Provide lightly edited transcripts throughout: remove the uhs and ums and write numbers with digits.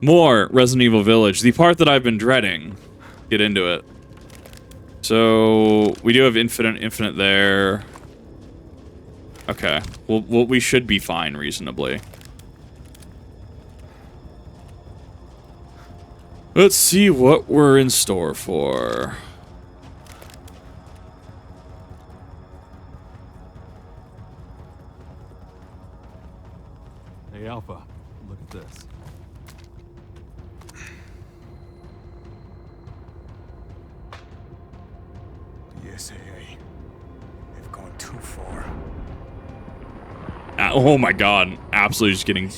More Resident Evil Village, the part that I've been dreading. Get into it. So we do have infinite there. Okay, well we should be fine reasonably. Let's see what we're in store for. Hey, Alpha, look at this. The SAA. They've gone too far. Oh my god, absolutely just getting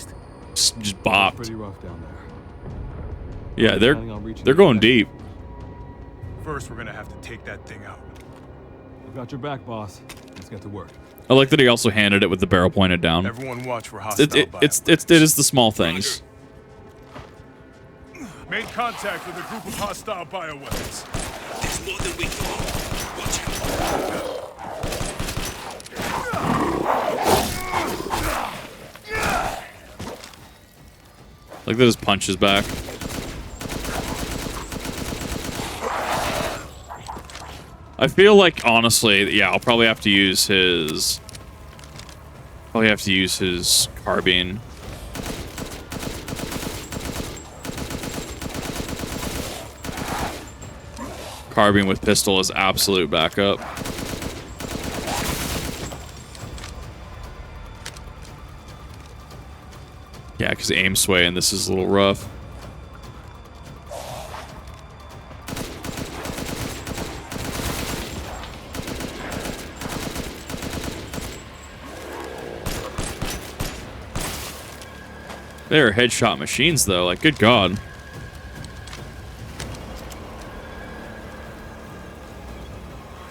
just bopped. Pretty rough down there. Yeah, they're going deep. First, we're gonna have to take that thing out. I've got your back, boss. Let's get to work. I like that he also handed it with the barrel pointed down. Everyone watch for hostile it is the small things. Made contact with a group of hostile bioweapons. There's more than we thought. Watch out. Like that his punches back. I feel like, honestly, yeah, I'll probably have to use his... carbine. Carbine with pistol is absolute backup. Yeah, because aim sway and this is a little rough. They're headshot machines, though. Like, good God.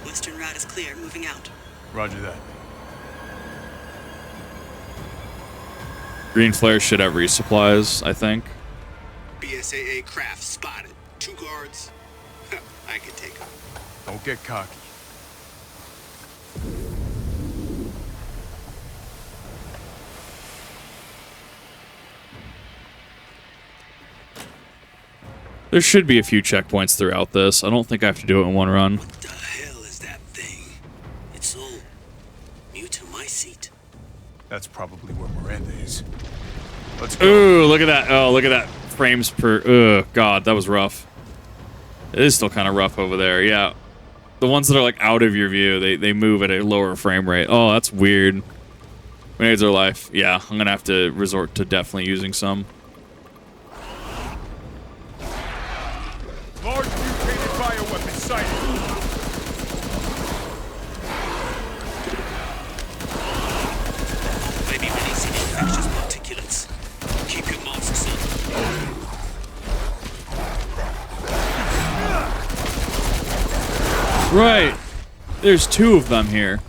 Western route is clear. Moving out. Roger that. Green flare should have resupplies, I think. BSAA craft spotted. 2 guards. I could take them. Don't get cocky. There should be a few checkpoints throughout this. I don't think I have to do it in one run. What the hell is that thing? It's all Megamycete. That's probably where Miranda is. Let's go. Ooh, look at that. Oh, look at that. Frames per... Ugh, God, that was rough. It is still kind of rough over there, yeah. The ones that are, like, out of your view, they move at a lower frame rate. Oh, that's weird. Grenades are life. Yeah, I'm going to have to resort to definitely using some. Large mutated bioweapon sighted. Maybe releasing infectious particulates. Keep your masks on. Right. There's 2 of them here.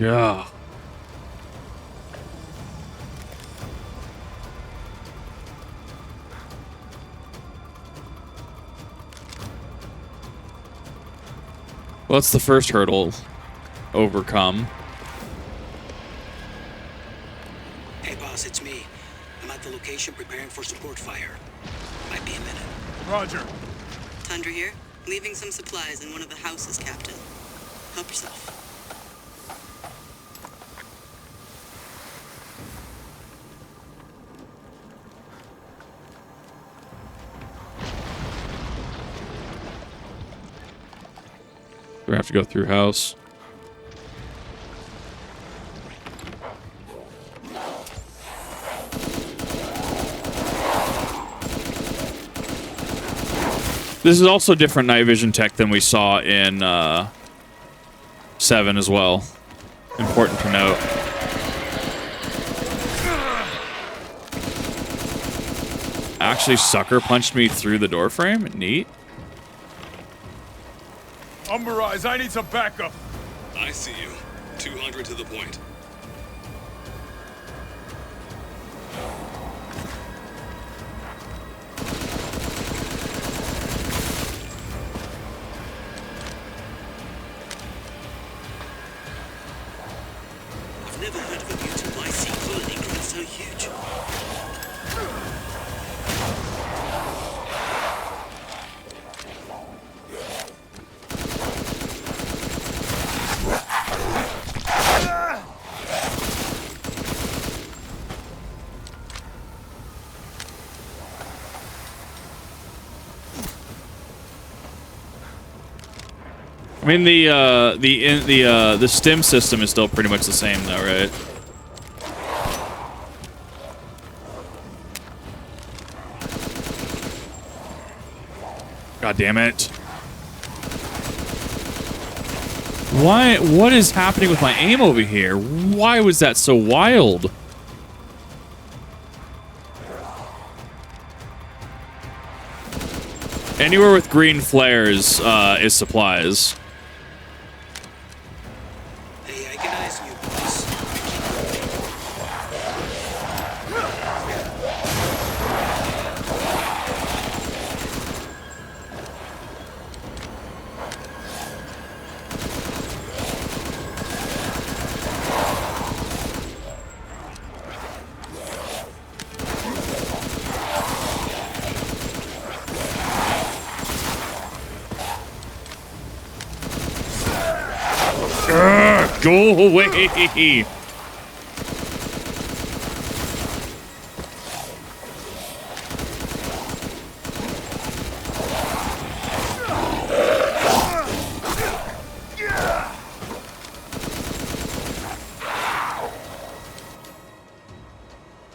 Yeah. Well, that's the first hurdle overcome. Hey, boss, it's me. I'm at the location preparing for support fire. Might be a minute. Roger. Tundra here. Leaving some supplies in one of the houses, Captain. Help yourself. We have to go through house. This is also different night vision tech than we saw in 7 as well. Important to note. Actually, sucker punched me through the door frame. Neat. Umber Eyes, I need some backup. I see you. 200 to the point. amount of mutant mycete colony grown so huge. I mean, the stim system is still pretty much the same, though, right? God damn it! Why? What is happening with my aim over here? Why was that so wild? Anywhere with green flares is supplies. Hey, I can eyes you, boss. Go away!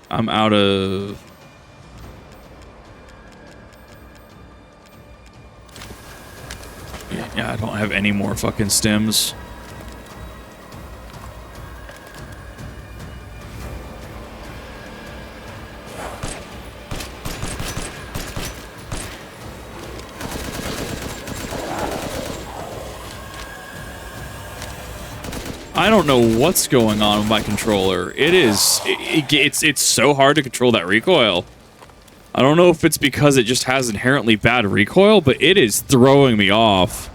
I'm out of... Yeah, I don't have any more fucking stims. I don't know what's going on with my controller. It's so hard to control that recoil. I don't know if it's because it just has inherently bad recoil, but it is throwing me off.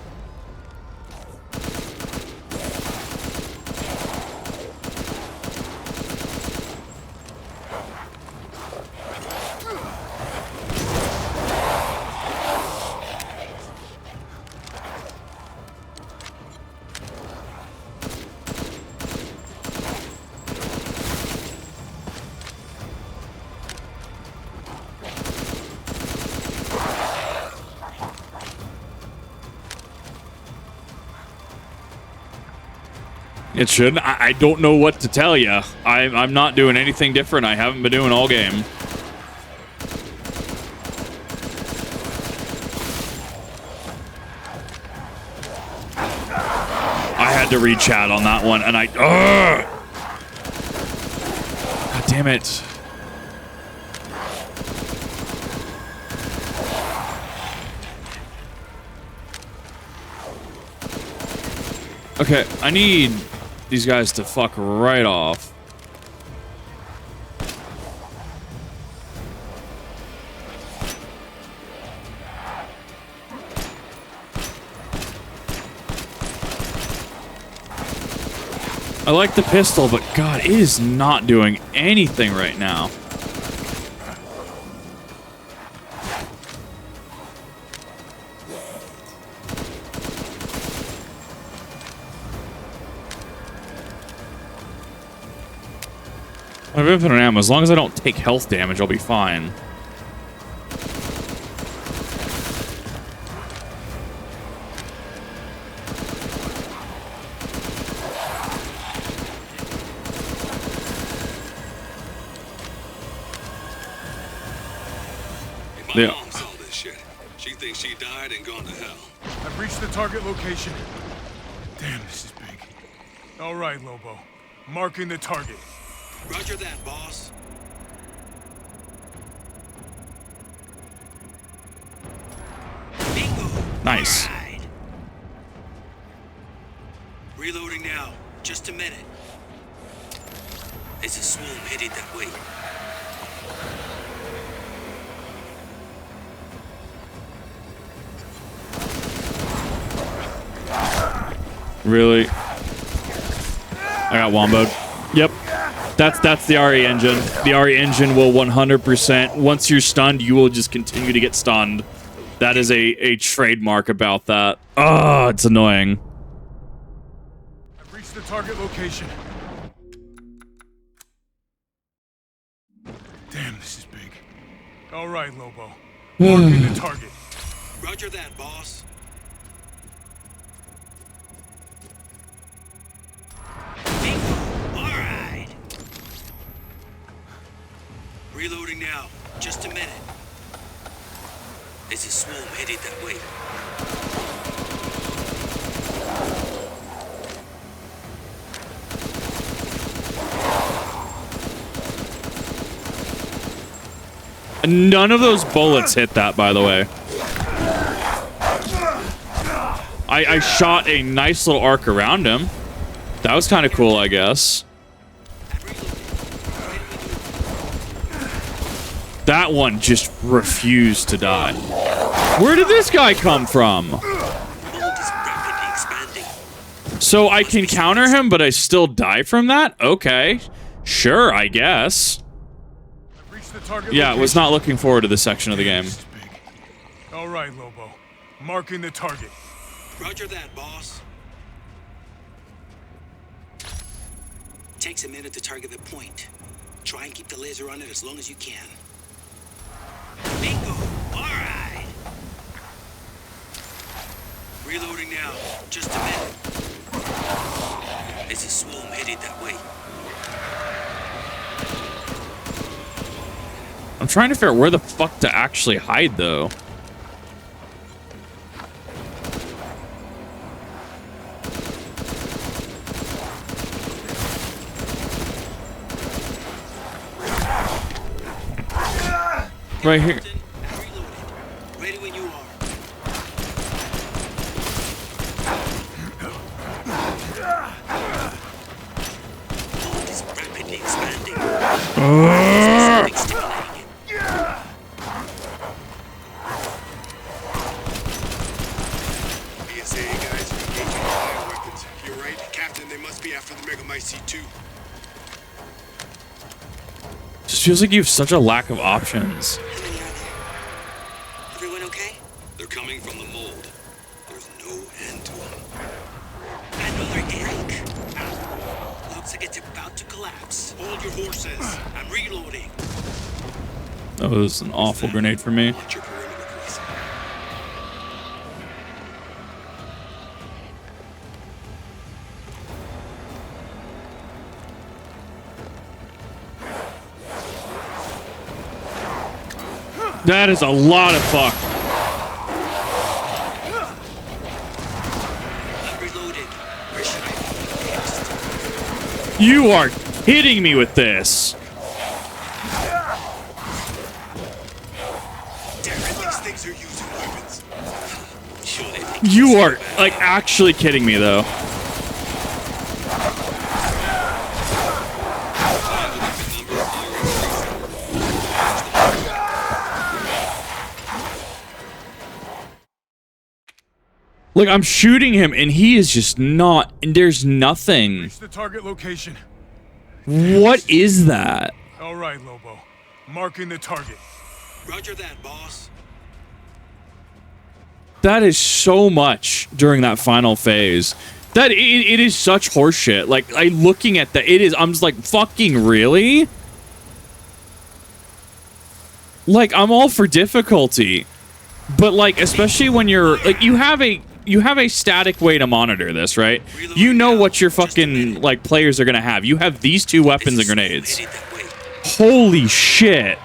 It should. I don't know what to tell you. I'm not doing anything different. I haven't been doing all game. I had to read chat on that one, and I... God damn it. Okay, I need these guys to fuck right off. I like the pistol, but God, it is not doing anything right now. I have infinite ammo. As long as I don't take health damage, I'll be fine. My mom saw this shit. She thinks she died and gone to hell. I've reached the target location. Damn, this is big. All right, Lobo. Marking the target. Roger that, boss. Bingo. Nice. All right. Reloading now. Just a minute. There's a swarm headed that way. Really? I got womboed. Yep. That's the RE engine. The RE engine will 100%. Once you're stunned, you will just continue to get stunned. That is a trademark about that. Oh, it's annoying. I've reached the target location. Damn, this is big. All right, Lobo. Marking the target. Roger that, boss. Bingo! All right. Reloading now. Just a minute. There's a swarm headed that way. None of those bullets hit that, by the way. I shot a nice little arc around him. That was kind of cool, I guess. That one just refused to die. Where did this guy come from? So I can counter him, but I still die from that? Okay. Sure, I guess. Yeah, was not looking forward to this section of the game. All right, Lobo. Marking the target. Roger that, boss. Takes a minute to target the point. Try and keep the laser on it as long as you can. Bingo! All right. Reloading now. Just a minute. There's a swarm headed that way. I'm trying to figure out where the fuck to actually hide, though. Right here. Ready when you are. World is rapidly expanding. BSA guys, engaging bioweapons. You're right, Captain. They must be after the Megamycete too. Just feels like you have such a lack of options. How many are there? Everyone okay? They're coming from the mold. There's no end to them. Another egg. Looks like it's about to collapse. Hold your horses. I'm reloading. That was an awful grenade for me. Watch your perimeter, Chris. That is a lot of fuck. I'm reloaded. Where should I go next? You are hitting me with this. Damn it, these things are using weapons. Sure, they think You are, like, actually kidding me, though. Like, I'm shooting him, and he is just not, and there's nothing. Reach the target location. What is that? All right, Lobo. Marking the target. Roger that, boss. That is so much during that final phase. That it is such horseshit. Like, looking at that, I'm just like, fucking really? Like, I'm all for difficulty. But, like, especially when you're, like, you have a static way to monitor this, right? You know what your fucking, like, players are gonna have. You have these two weapons and grenades. Holy shit.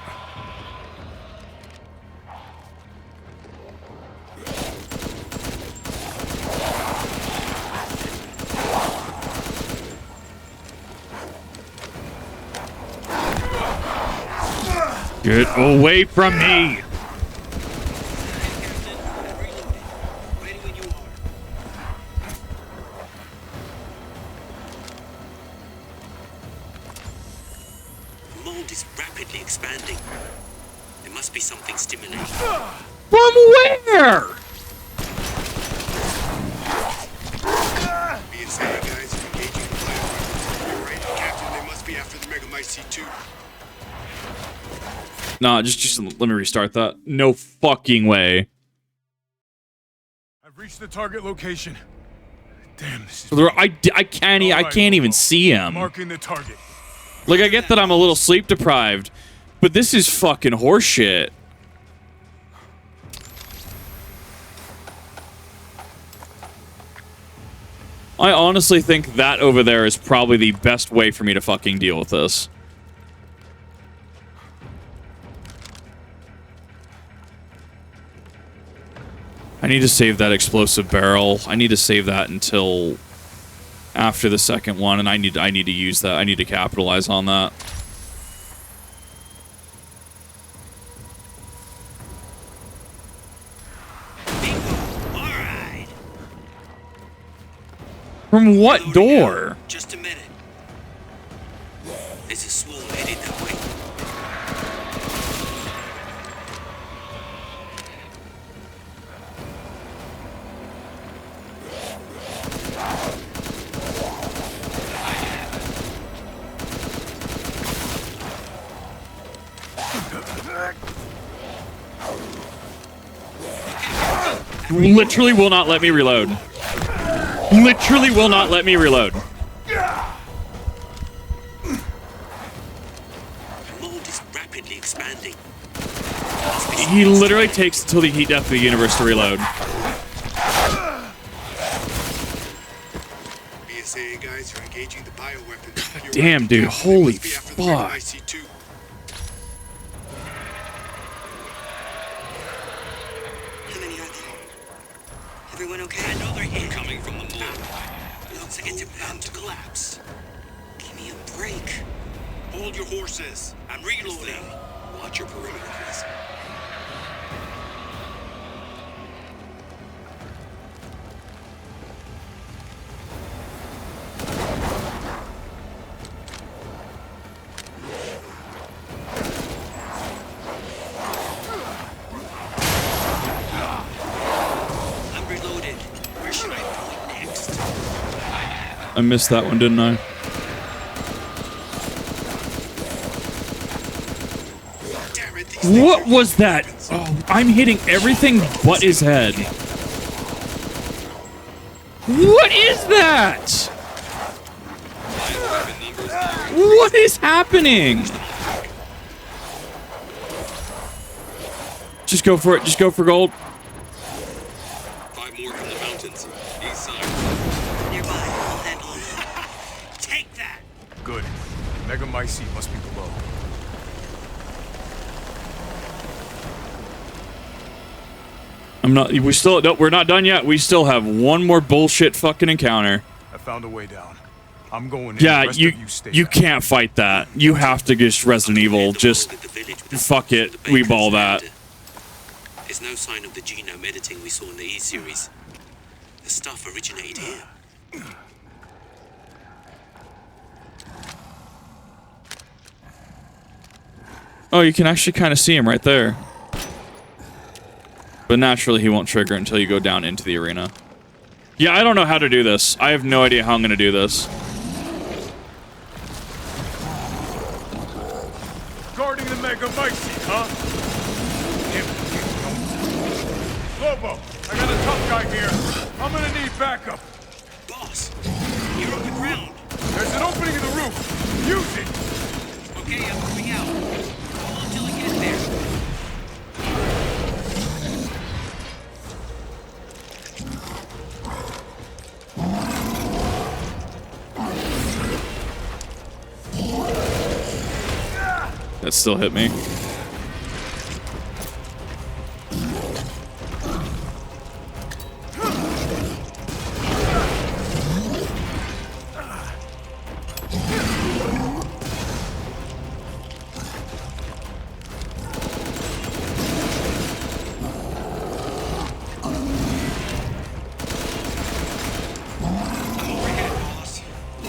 Get away from me! Ready when you are. The mold is rapidly expanding. There must be something stimulating. From where? BSA guys, engaging bioweapons. You're right, Captain. They must be after the the Megamycete 2. Nah, just let me restart that. No fucking way. I've reached the target location. Damn, this is... I can't even see him. Marking the target. Like, I get that I'm a little sleep deprived, but this is fucking horseshit. I honestly think that over there is probably the best way for me to fucking deal with this. I need to save that explosive barrel. I need to save that until after the second one, and I need to use that. I need to capitalize on that. Alright. From what door? Just a minute. There's a small headed that way. Literally will not let me reload. Literally will not let me reload. The mold is rapidly expanding. He literally takes until the heat death of the universe to reload. BSAA guys are engaging the bioweapon. Damn, dude. Holy fuck. Megamycete 2. How many are there? Everyone okay? Another hit coming from the mold. Looks like it's about to collapse. Give me a break. Hold your horses. I'm reloading. Watch your perimeter, Chris. I'm reloaded. Where should I point next? I missed that one, didn't I? Damn it, these things What are- was that? Oh, I'm hitting everything but his head. What is that? What is happening? Just go for it. Just go for gold. 5 more from the mountains. East side. Nearby. I'll handle it. Take that. Good. Megamycete must be below. I'm not. We still. No, we're not done yet. We still have one more bullshit fucking encounter. I found a way down. I'm going in. Yeah, The rest you of you stay you back. can't fight that. You have to just Resident Evil. Just fuck it. We ball that. There's no sign of the genome editing we saw in the E series. The stuff originated here. Oh, you can actually kind of see him right there. But naturally, he won't trigger until you go down into the arena. Yeah, I don't know how to do this. I have no idea how I'm going to do this. Guarding the Megamycete, huh? Damn it. Lobo, I got a tough guy here. I'm gonna need backup. Boss, you're on the ground. There's an opening in the roof. Use it. Okay, I'm moving out. Hold until I get there. That still hit me.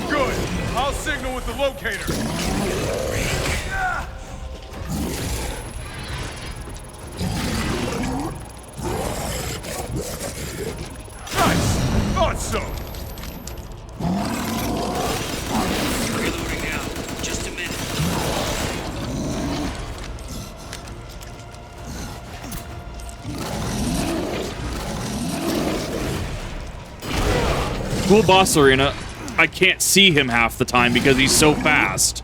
Good. I'll signal with the locator. Nice. Thought so. Reloading now. Just a minute. Cool boss arena. I can't see him half the time because he's so fast.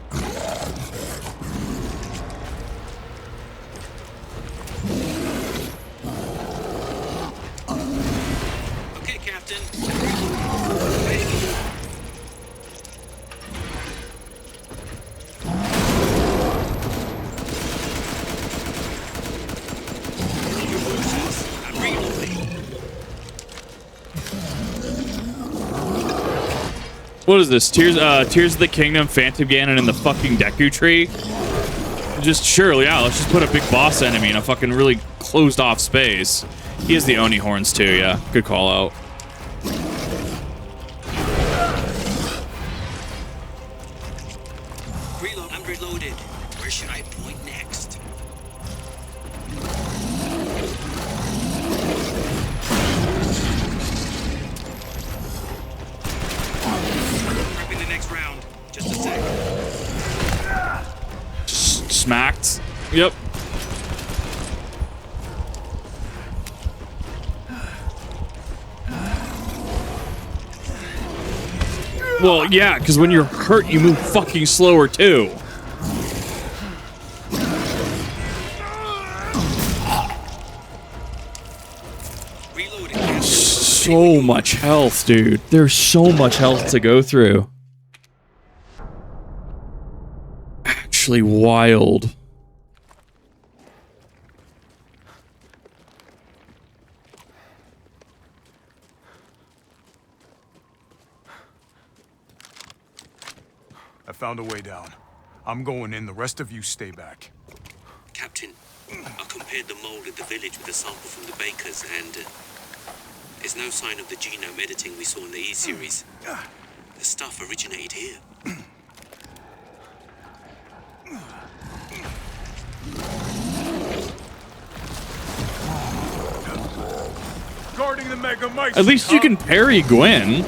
Okay, Captain. I'm reloading. What is this? Tears of the Kingdom, Phantom Ganon, and the fucking Deku Tree? Just surely, yeah, let's just put a big boss enemy in a fucking really closed off space. He has the Oni horns too, yeah. Good call out. Reload. I'm reloaded. Where should I point next? Prepping the next round. Just a sec. Smacked. Yep. Well, yeah, because when you're hurt, you move fucking slower too. Reloading. So much health, dude. There's so much health to go through. Actually wild. I found a way down. I'm going in. The rest of you stay back. Captain, I compared the mold at the village with a sample from the bakers, and there's no sign of the genome editing we saw in the E-series. The stuff originated here. Guarding the Megamycete. At least you can parry Gwen.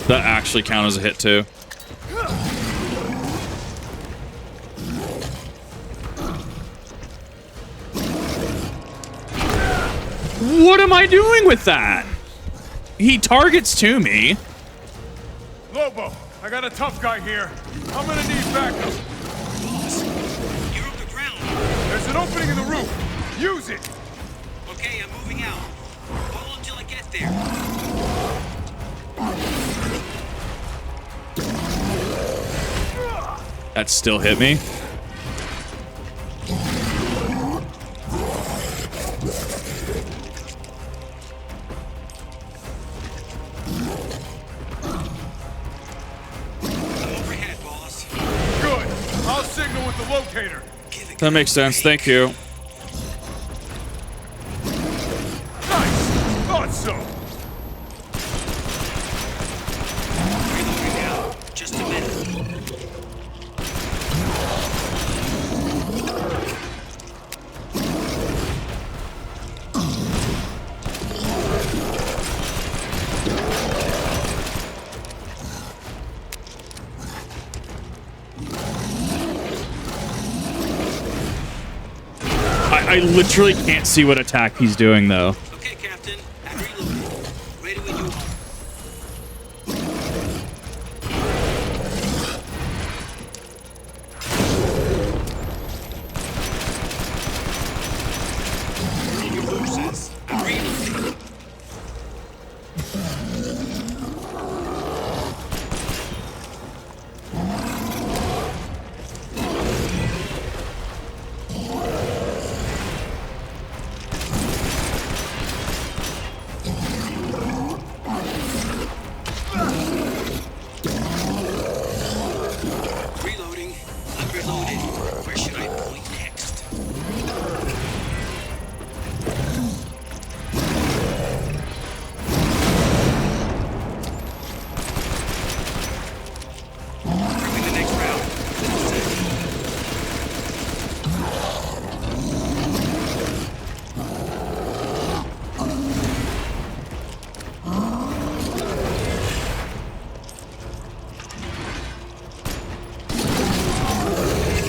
That actually count as a hit too. What am I doing with that? He targets to me. Lobo, I got a tough guy here. I'm gonna need backup. Boss, you're on the ground. There's an opening in the roof. Use it. Okay, I'm moving out. Hold until I get there. That still hit me. I'm overhead, boss. Good. I'll signal with the locator. That makes sense. Thank you. Nice. Thought so. Reloading now. Just a minute. I literally can't see what attack he's doing though. Okay, Captain. I'm reloading. Ready when you are. Your horses. I'm reloading. Reloading. I'm reloaded. Where should I point next? Prepping the next round. Just a sec.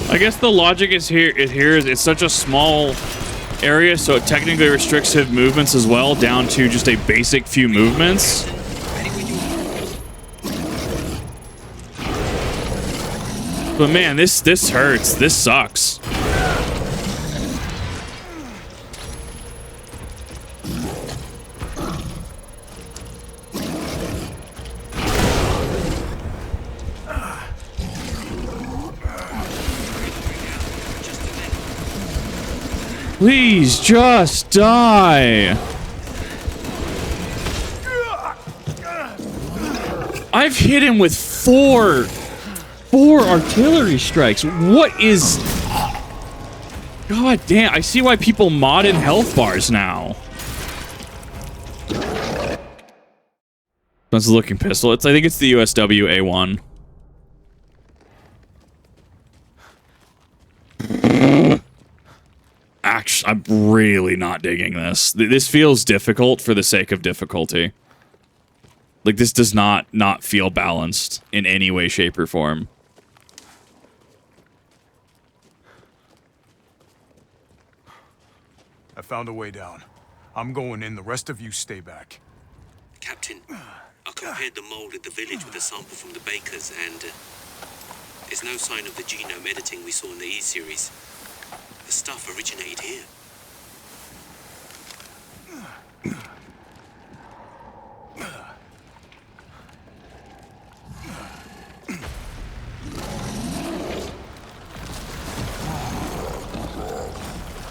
I guess the logic is here is it's such a small area, so it technically restricts his movements as well, down to just a basic few movements. Ready when you are. But man, this hurts. This sucks. Please just die. I've hit him with four artillery strikes. What is... God damn, I see why people mod in health bars now. That's a looking pistol. I think it's the USW A1. Actually, I'm really not digging this. This feels difficult for the sake of difficulty. Like, this does not feel balanced in any way, shape, or form. I found a way down. I'm going in. The rest of you stay back. Captain, I compared the mold at the village with a sample from the bakers, and there's no sign of the genome editing we saw in the E-series. The stuff originated here.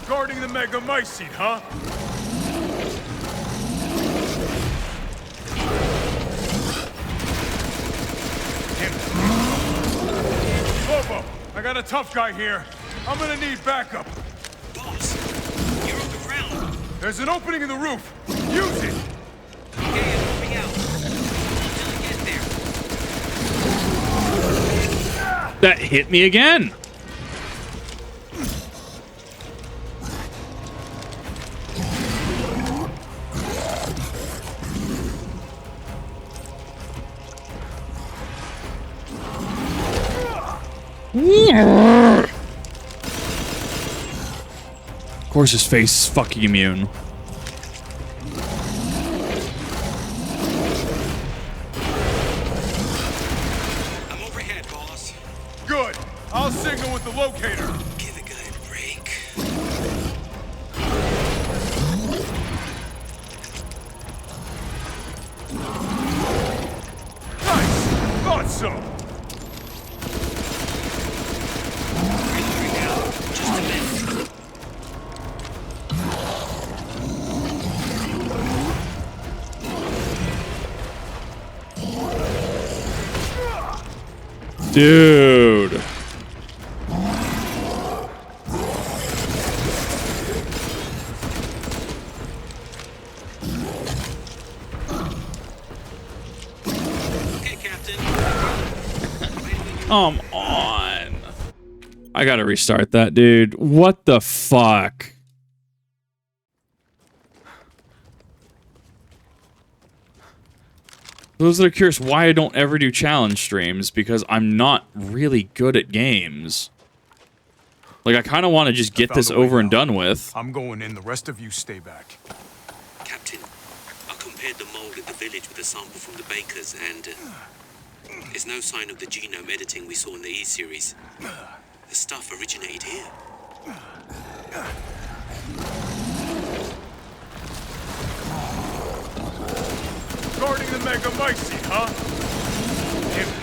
Guarding the Megamycete, huh? Lobo, I got a tough guy here. I'm gonna need backup. Boss, you're on the ground. There's an opening in the roof. Use it. Okay, I'm moving out. Until I get there. That hit me again. Of course his face is fucking immune. I'm overhead, boss. Good. I'll signal with the locator. Give a guy a break. Nice. Thought so. Just a minute. Dude. Okay, Captain. Come on. I gotta restart that, dude. What the fuck? Those that are curious why I don't ever do challenge streams, because I'm not really good at games. Like, I kind of want to just get this over and done with. I'm going in. The rest of you stay back. Captain, I compared the mold at the village with a sample from the bakers, and there's no sign of the genome editing we saw in the E-series. The stuff originated here. Guarding the Megamycete, huh?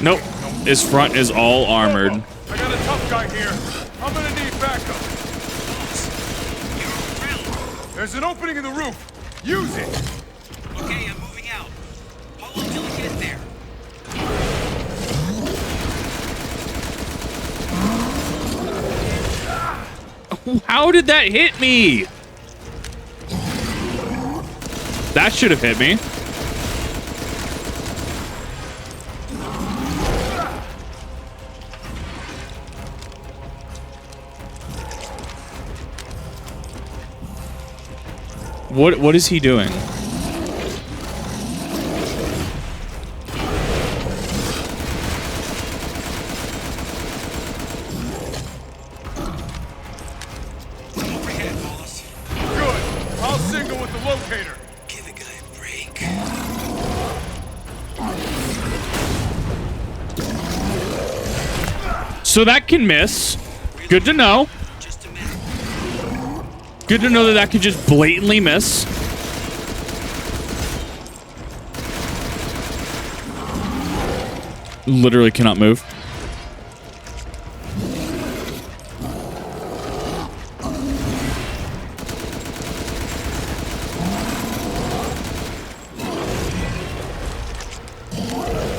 Nope. His front is all armored. Lobo, I got a tough guy here. I'm gonna need backup. Boss, you're on the ground. There's an opening in the roof. Use it. Okay, I'm moving out. Hold on till I get there. How did that hit me? That should have hit me. What is he doing? I'm overhead, boss. So that can miss. Good to know. Just a minute. Good to know that that could just blatantly miss. Literally cannot move.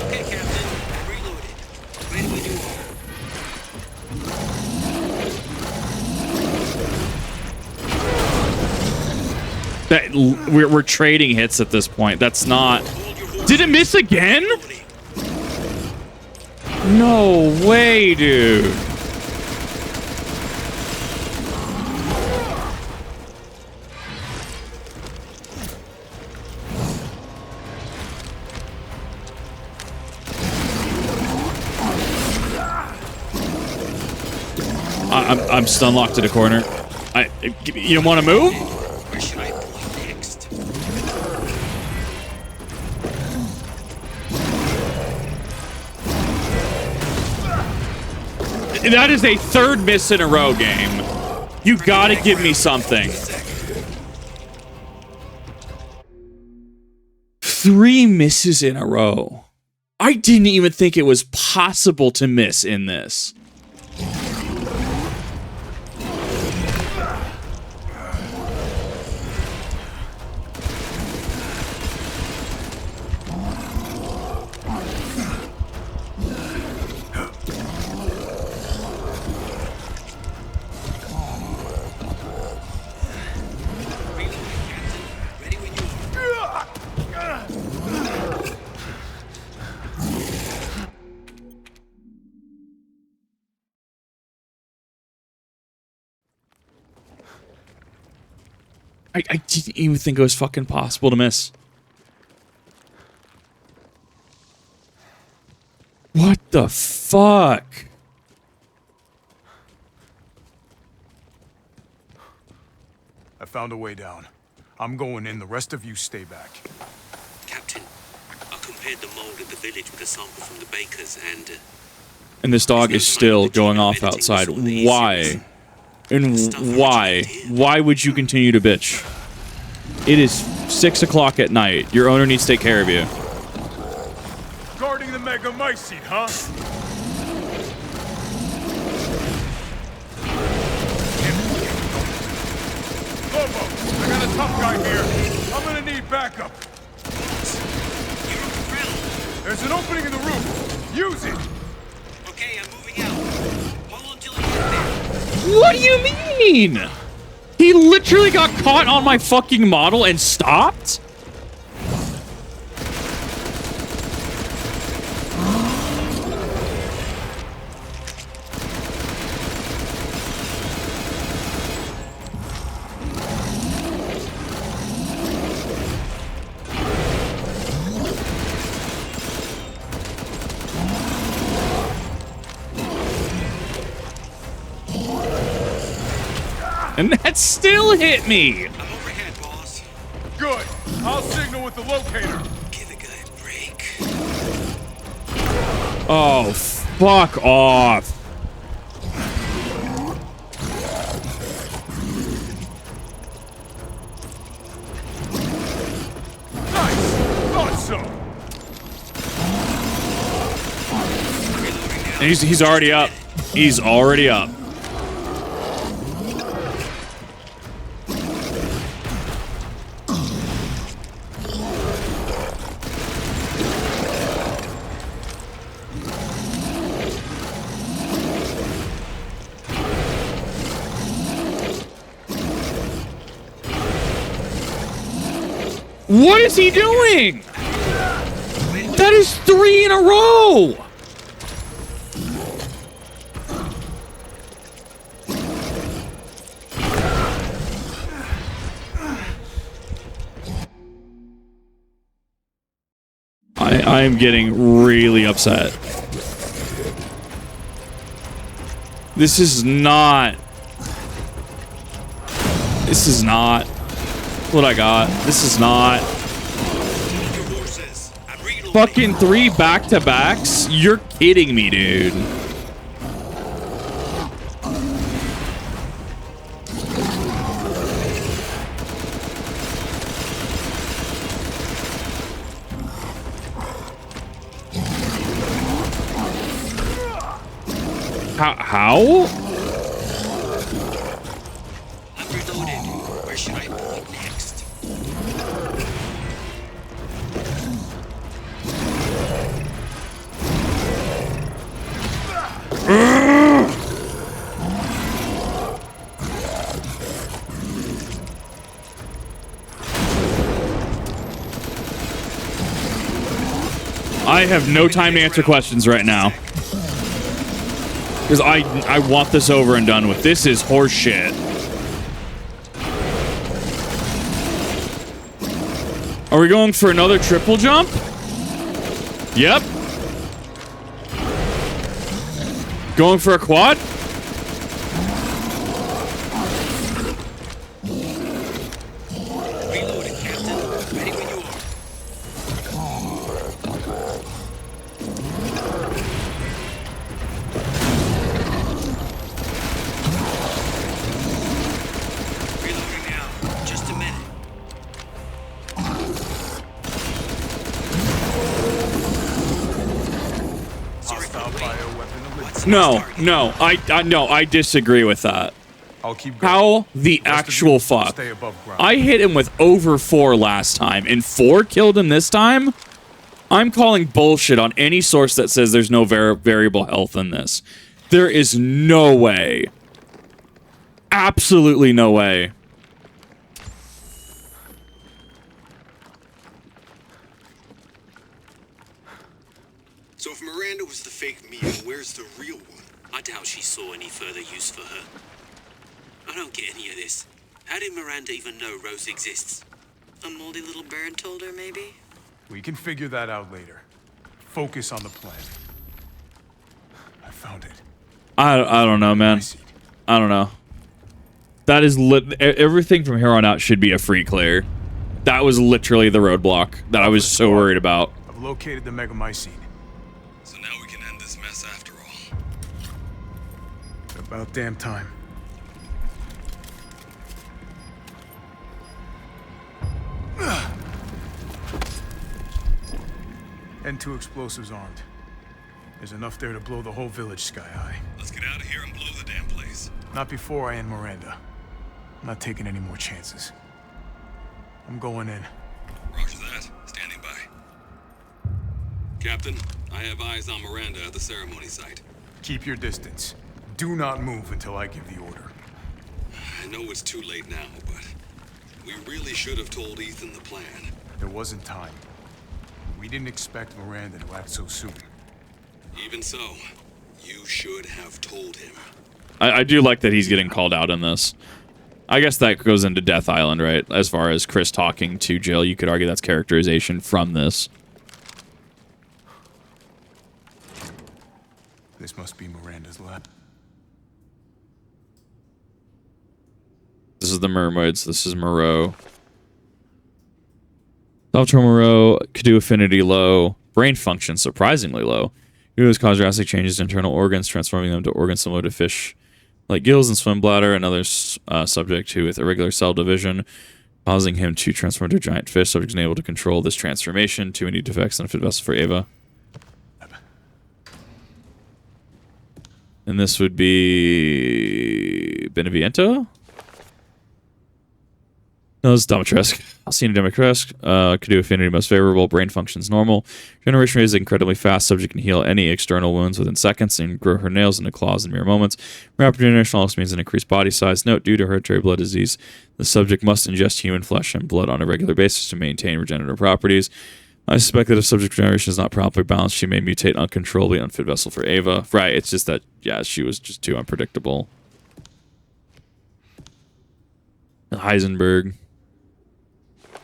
Okay, Captain. Reloaded. Ready when you are. That we're trading hits at this point. That's not. Hold your horses. Did it miss again? Reloading. No way, dude. I'm stun locked to the corner. You don't want to move? Where should I point next? That is a third miss in a row, game. You gotta give me something. 3 misses in a row. I didn't even think it was possible to miss in this. Ready when you are. I didn't even think it was fucking possible to miss. What the fuck? I found a way down. I'm going in. The rest of you stay back. Captain, I compared the mold at the village with a sample from the bakers And this dog is still going off outside. Why? And why? Why would you continue to bitch? It is 6 o'clock at night. Your owner needs to take care of you. Guarding the Megamycete, huh? Lobo, I got a tough guy here. I'm gonna need backup. You're on the ground. There's an opening in the roof. Use it. Okay, I'm moving out. Hold on till I get there. What do you mean? He literally got caught on my fucking model and stopped? And that still hit me. I'm overhead, boss. Good. I'll signal with the locator. Give the guy a break. Oh, fuck off. Nice. Thought so. Reloading now. And he's already up. He's already up. What is he doing? That is 3 in a row. I am getting really upset. This is not what I got. This is not. Your horses. I'm reloading. Fucking 3 back-to-backs? You're kidding me, dude. How? I'm reloaded. Where should I point next? I have no time to answer questions right now. Because I want this over and done with. This is horse shit. Are we going for another triple jump? Yep. Going for a quad? Reloading, Captain. Ready when you are. Reloading now. Just a minute. Sorry for Hostile the wait. bioweapon elite. What's No, starting? no, I disagree with that. I'll keep going. How the Rest of actual you fuck? Stay above ground. I hit him with over 4 last time, and 4 killed him this time? I'm calling bullshit on any source that says there's no variable health in this. There is no way. Absolutely no way. So if Miranda was the fake Mia, where's the real one? I doubt she saw any further use for her. I don't get any of this. How did Miranda even know Rose exists? A moldy little bird told her, maybe? We can figure that out later. Focus on the plan. I found it. I don't know, man. Megamycete. I don't know. That is everything from here on out should be a free clear. That was literally the roadblock that I was so worried about. I've located the Megamycete. So now we can end this mess after all. About damn time. N2 explosives armed. There's enough there to blow the whole village sky high. Let's get out of here and blow the damn place. Not before I end Miranda. I'm not taking any more chances. I'm going in. Roger that. Standing by. Captain, I have eyes on Miranda at the ceremony site. Keep your distance. Do not move until I give the order. I know it's too late now, but we really should have told Ethan the plan. There wasn't time. We didn't expect Miranda to act so soon. Even so, you should have told him. I do like that he's getting called out in this. I guess that goes into Death Island, right? As far as Chris talking to Jill, you could argue that's characterization from this. This must be Miranda's lab. This is the Mermaids. This is Moreau. Delta Moreau could do affinity low. Brain function surprisingly low. It has caused drastic changes to internal organs, transforming them to organs similar to fish like gills and swim bladder. Another subject who with irregular cell division, causing him to transform into a giant fish. Subject is unable to control this transformation. Too many defects and a fit vessel for Ava. And this would be Beneviento? No, this is Dimitrescu. Alcina Dimitrescu. Could do affinity most favorable. Brain functions normal. Generation rate is incredibly fast. Subject can heal any external wounds within seconds and grow her nails into claws in mere moments. Rapid regeneration also means an increased body size. Note, due to hereditary blood disease, the subject must ingest human flesh and blood on a regular basis to maintain regenerative properties. I suspect that if subject regeneration is not properly balanced, she may mutate uncontrollably, unfit vessel for Ava. Right, it's just that, yeah, she was just too unpredictable. Heseinberg.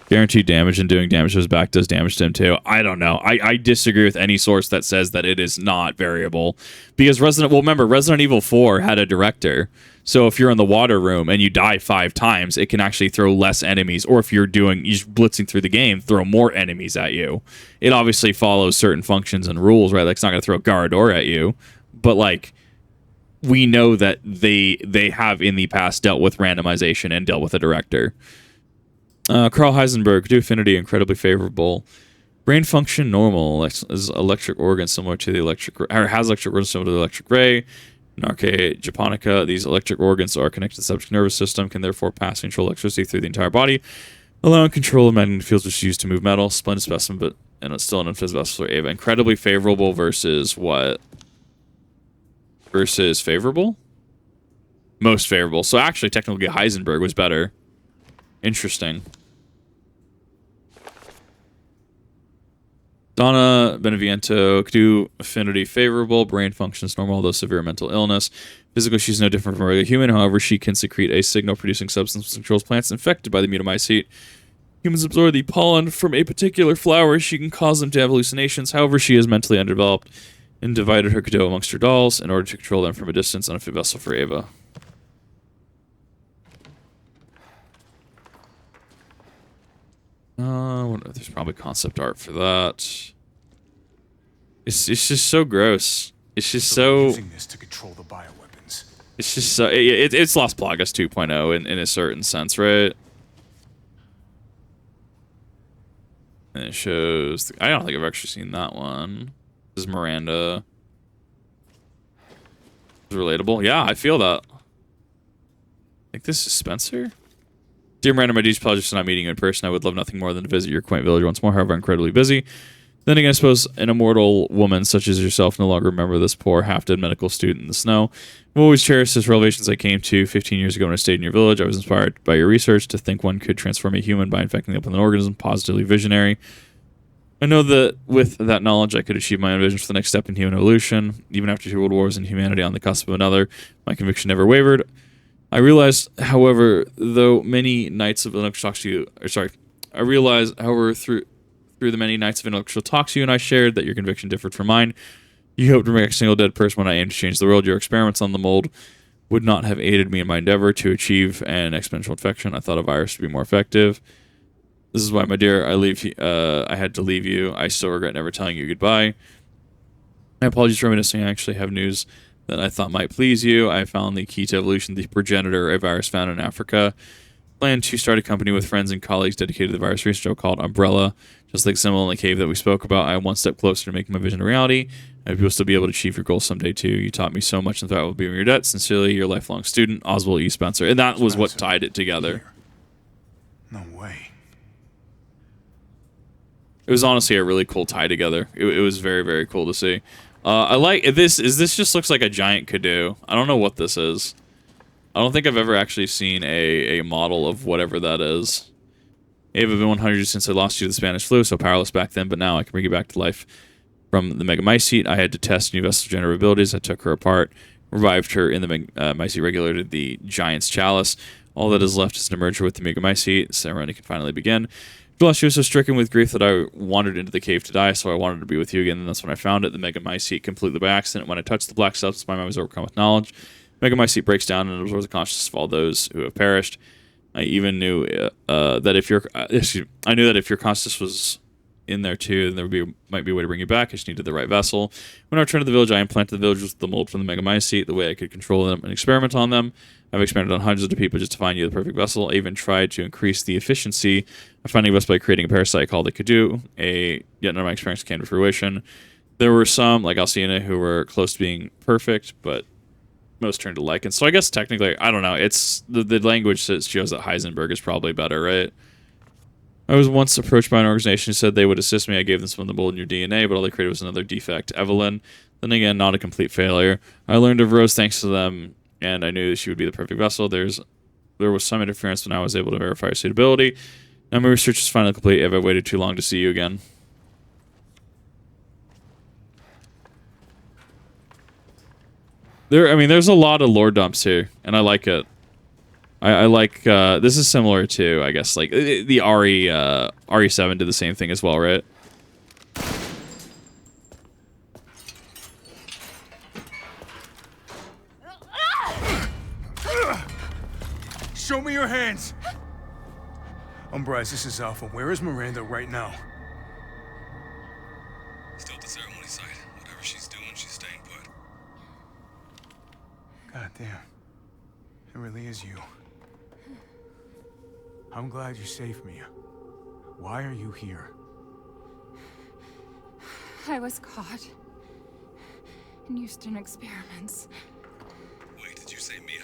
Guaranteed damage and doing damage to his back does damage to him too. I don't know. I disagree with any source that says that it is not variable. Because remember, Resident Evil 4 had a director. So if you're in the water room and you die 5 times, it can actually throw less enemies. Or if you're blitzing through the game, throw more enemies at you. It obviously follows certain functions and rules, right? Like it's not going to throw Garador at you. But like, we know that they have in the past dealt with randomization and dealt with a director. Carl Heseinberg, do affinity incredibly favorable. Brain function normal is electric organ similar to the electric, or has electric organ similar to the electric ray. In Archaea Japonica, these electric organs are connected to the subject nervous system, can therefore pass and control electricity through the entire body, allowing control of magnetic fields which is used to move metal. Splendid specimen, but and it's still an unfit vessel for Ava. Incredibly favorable versus what? Versus favorable? Most favorable. So actually, technically, Heseinberg was better. Interesting. Donna Beneviento, Cadu affinity favorable, brain functions normal, although severe mental illness. Physically, she's no different from a regular human. However, she can secrete a signal-producing substance which controls plants infected by the Megamycete. Humans absorb the pollen from a particular flower. She can cause them to have hallucinations. However, she is mentally undeveloped and divided her Cadu amongst her dolls in order to control them from a distance on a fit vessel for Ava. There's probably concept art for that. It's just so gross. It's just so. Using this to control the bioweapons. It's just so. It's Las Plagas 2.0 in a certain sense, right? And it shows. I don't think I've actually seen that one. This is Miranda. It's relatable. Yeah, I feel that. I think this is Spencer. Dear Miranda, my deepest apologies for not meeting you in person. I would love nothing more than to visit your quaint village once more. However, I'm incredibly busy. Then again, I suppose an immortal woman such as yourself no longer remember this poor, half-dead medical student in the snow. I've always cherished this revelations I came to 15 years ago when I stayed in your village. I was inspired by your research to think one could transform a human by infecting the upland organism. Positively visionary. I know that with that knowledge, I could achieve my own vision for the next step in human evolution. Even after 2 world wars and humanity on the cusp of another, my conviction never wavered. I realized, however, though many nights of intellectual talks to you, I realized, however, through the many nights of intellectual talks you and I shared, that your conviction differed from mine. You hoped to make a single dead person when I aimed to change the world. Your experiments on the mold would not have aided me in my endeavor to achieve an exponential infection. I thought a virus would be more effective. This is why, my dear, I had to leave you. I still regret never telling you goodbye. My apologies for reminiscing. I actually have news that I thought might please you. I found the key to evolution, the progenitor, a virus found in Africa. Plan to start a company with friends and colleagues dedicated to the virus research called Umbrella. Just like Symbol in the cave that we spoke about, I am one step closer to making my vision a reality. I hope you'll still be able to achieve your goals someday too. You taught me so much and thought I will be in your debt. Sincerely, your lifelong student, Oswald E. Spencer. And that was what tied it together. No way. It was honestly a really cool tie together. It was very, very cool to see. I like this. This just looks like a giant Cadu. I don't know what this is. I don't think I've ever actually seen a model of whatever that is. Ava, been 100 years since I lost you to the Spanish flu, so powerless back then, but now I can bring you back to life from the Megamycete. I had to test new vessel generative abilities. I took her apart, revived her in the Megamycete, regulated the Giant's Chalice. All that is left is to merge her with the Megamycete. The ceremony can finally begin. Plus, she was so stricken with grief that I wandered into the cave to die, so I wanted to be with you again, and that's when I found it, the Megamycete, completely by accident. When I touched the black substance, my mind was overcome with knowledge. Megamycete breaks down and absorbs the consciousness of all those who have perished. I even knew that if your consciousness was in there too, then there might be a way to bring you back. I just needed the right vessel. When I returned to the village, I implanted the villagers with the mold from the Megamycete, the way I could control them and experiment on them. I've experimented on hundreds of people just to find you the perfect vessel. I even tried to increase the efficiency of finding a vessel by creating a parasite called a Cadu. Yet none of my experience came to fruition. There were some, like Alcina, who were close to being perfect, but most turned to lichen. So I guess technically, I don't know. It's the language that shows that Heseinberg is probably better, right? I was once approached by an organization who said they would assist me. I gave them some of the mold in your DNA, but all they created was another defect. Evelyn, then again, not a complete failure. I learned of Rose thanks to them, and I knew she would be the perfect vessel. There was some interference when I was able to verify her suitability. Now my research is finally complete. I've waited too long to see you again. There's a lot of lore dumps here, and I like it. I like, this is similar to, I guess, like, the RE7 did the same thing as well, right? Show me your hands! Umbrise, this is Alpha. Where is Miranda right now? Still at the ceremony site. Whatever she's doing, she's staying put. God damn. It really is you. I'm glad you saved me. Why are you here? I was caught in Houston experiments. you say Mia?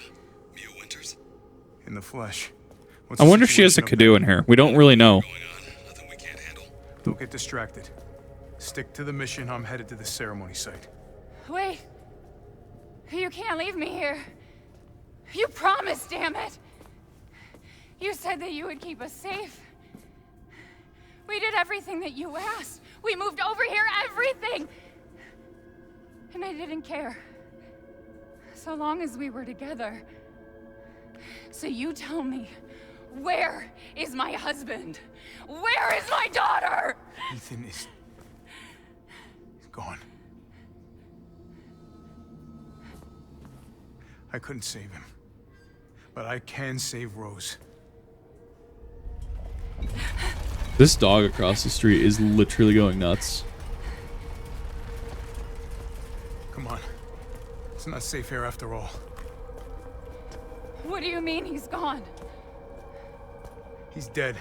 Mia Winters? In the flesh. What's I the wonder if she has a situation up canoe in here. We don't really know. Going on? Nothing we can't handle. there? Don't get distracted. Stick to the mission. I'm headed to the ceremony site. Wait. You can't leave me here. You promised, damn it. You said that you would keep us safe. We did everything that you asked. We moved over here, everything. And I didn't care. So long as we were together. So you tell me, where is my husband? Where is my daughter? Ethan is... he's gone. I couldn't save him. But I can save Rose. This dog across the street is literally going nuts. Come on. It's not safe here after all. What do you mean he's gone? He's dead.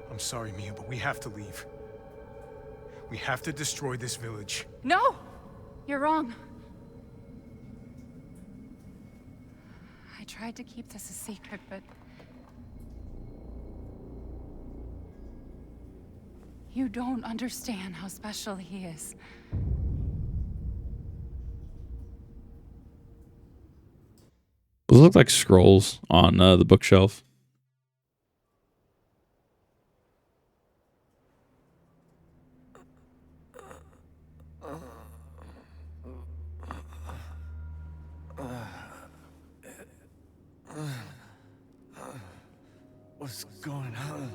I'm sorry, Mia, but we have to leave. We have to destroy this village. No! You're wrong. I tried to keep this a secret, but... you don't understand how special he is. Those look like scrolls on the bookshelf. What's going on?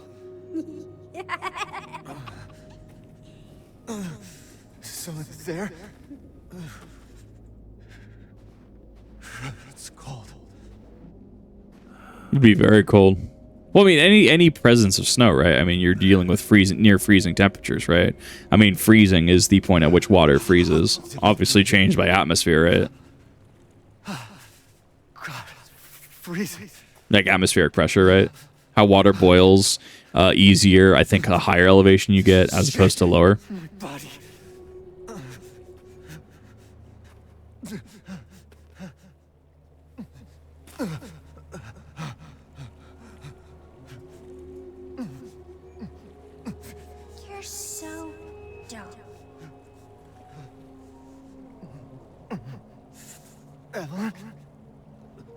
Someone there? It's cold. It'd be very cold. Well, I mean, any presence of snow, right? I mean, you're dealing with near freezing temperatures, right? I mean, freezing is the point at which water freezes. Obviously changed by atmosphere, right? God, freezing. Like atmospheric pressure, right? How water boils easier, I think, the higher elevation you get as opposed to lower. My body. You're so dumb. Ellen?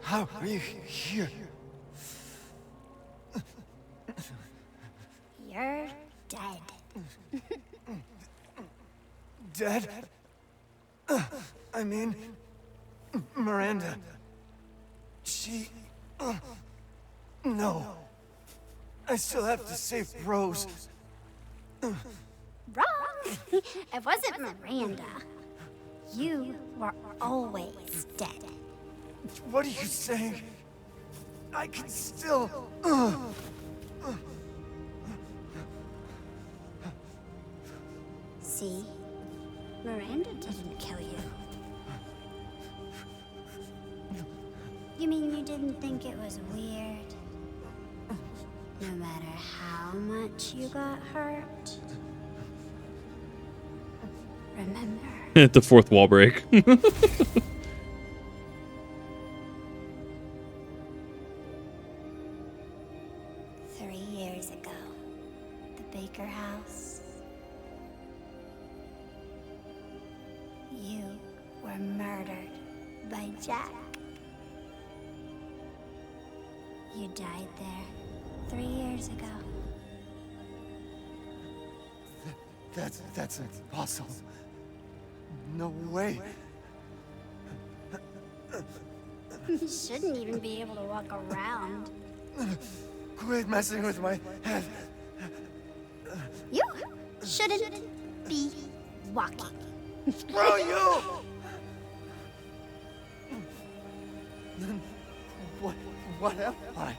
How are you here? You're dead. Dead? I mean, Miranda. She... no. I still have to save Rose. Wrong. It wasn't Miranda. You were always dead. What are you saying? I can still... See? Miranda didn't kill you. You mean you didn't think it was weird? No matter how much you got hurt? Remember? The fourth wall break. 3 years ago, the Baker house. You were murdered by Jack. You died there 3 years ago. That's impossible. No way. You shouldn't even be able to walk around. Quit messing with my head. You shouldn't be walking. Screw you! Then what am I?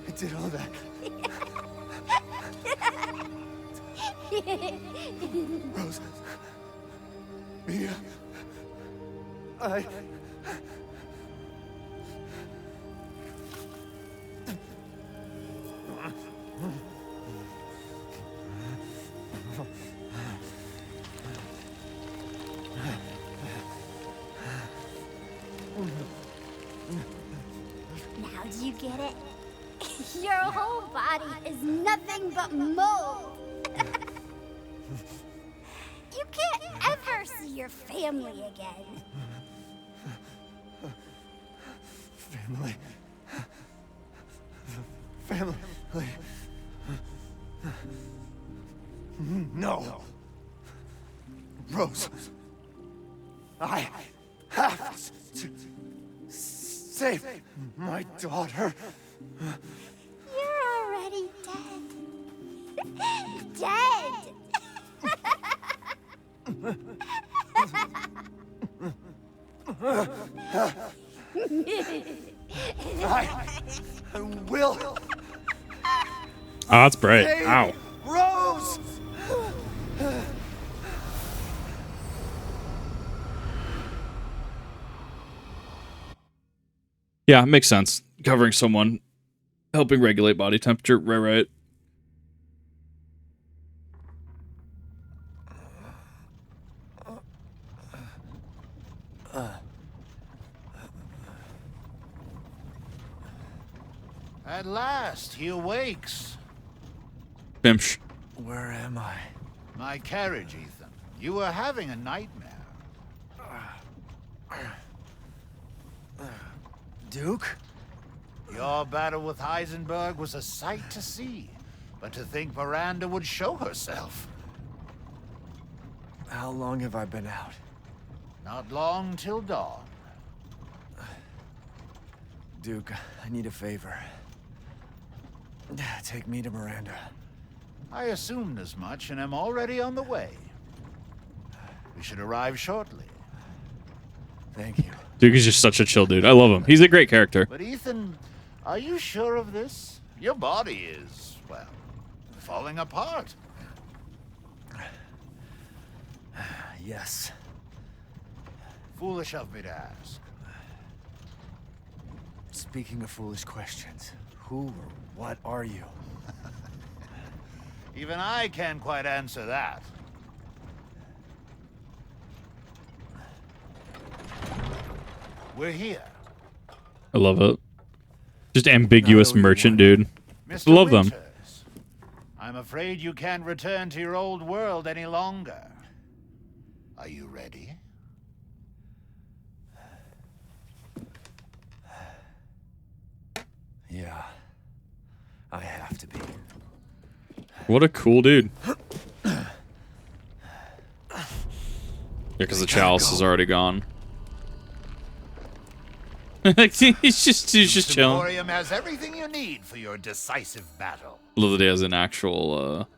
I did all that. Rose. Mia. get it? Your whole body is nothing but mold. You can't ever see your family again. Family. Family. No. Rose. I have to save my daughter. You're already dead. Dead. I will. Oh, that's bright. Save Ow. Rose. Yeah, makes sense. Covering someone, helping regulate body temperature. Right. At last, he awakes. Bimsh. Where am I? My carriage, Ethan. You were having a nightmare. Duke? Your battle with Heseinberg was a sight to see. But to think Miranda would show herself. How long have I been out? Not long till dawn. Duke, I need a favor. Take me to Miranda. I assumed as much and am already on the way. We should arrive shortly. Thank you. Duke is just such a chill dude. I love him. He's a great character. But Ethan, are you sure of this? Your body is, well, falling apart. Yes. Foolish of me to ask. Speaking of foolish questions, who or what are you? Even I can't quite answer that. We're here. I love it. Just ambiguous Not who you merchant want. dude. Mr. Love them. Winters, I'm afraid you can't return to your old world any longer. Are you ready? Yeah. I have to be. What a cool dude. Yeah, because the chalice is already gone. he's just chilling. Emporium has everything you need for your decisive battle. Love that he has an actual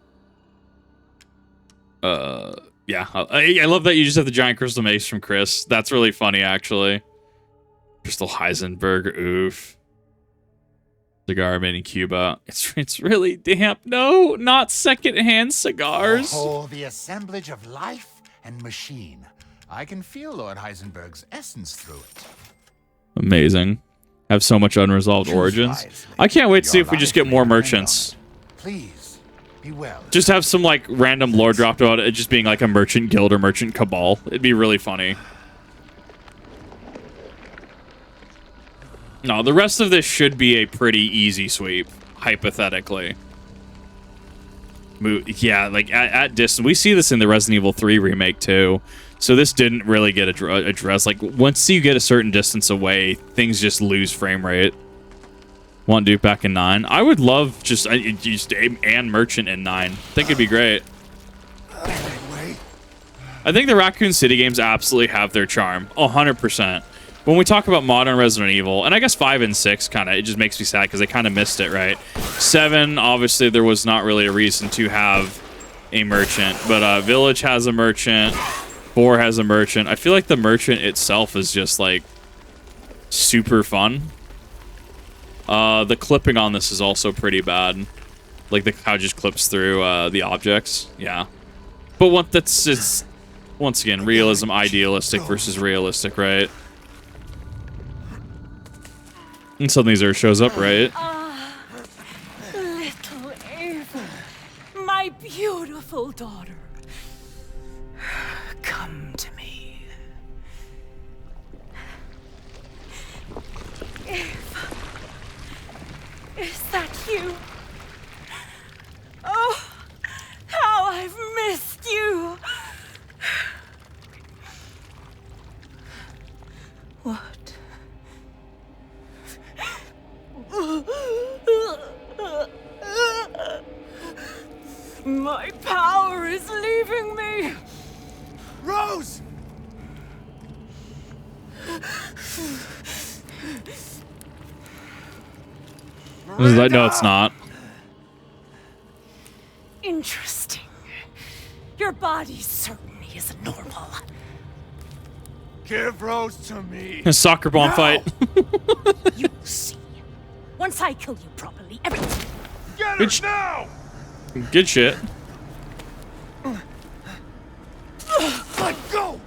yeah. I love that you just have the giant crystal mace from Chris. That's really funny, actually. Crystal Heseinberg, oof. Cigar made in Cuba. It's really damp. No, not secondhand cigars. Oh, the assemblage of life and machine. I can feel Lord Heseinberg's essence through it. Amazing. Have so much unresolved origins. I can't wait to see if we just get more merchants. Please, be well. Just have some like random lore dropped about it just being like a merchant guild or merchant cabal. It'd be really funny. No, the rest of this should be a pretty easy sweep, hypothetically. Yeah, like at distance. We see this in the Resident Evil 3 remake too. So this didn't really get addressed. Like once you get a certain distance away, things just lose frame rate. Want Duke back in 9? I would love just and Merchant in 9. I think it'd be great. I think the Raccoon City games absolutely have their charm, 100%. When we talk about modern Resident Evil, and I guess 5 and 6 kind of, it just makes me sad because they kind of missed it, right? 7, obviously, there was not really a reason to have a merchant, but Village has a merchant, 4 has a merchant. I feel like the merchant itself is just, like, super fun. The clipping on this is also pretty bad. Like, how it just clips through the objects. Yeah. But it's once again, realism, idealistic versus realistic, right? And suddenly Zer shows up, right? Little Ava, my beautiful daughter. Come to me. Ava, My power is leaving me. Rose! No, it's not. Interesting. Your body certainly isn't normal. Give Rose to me. A soccer ball fight. You see. Once I kill you properly, everything. Get Good her now! Good shit. Let go!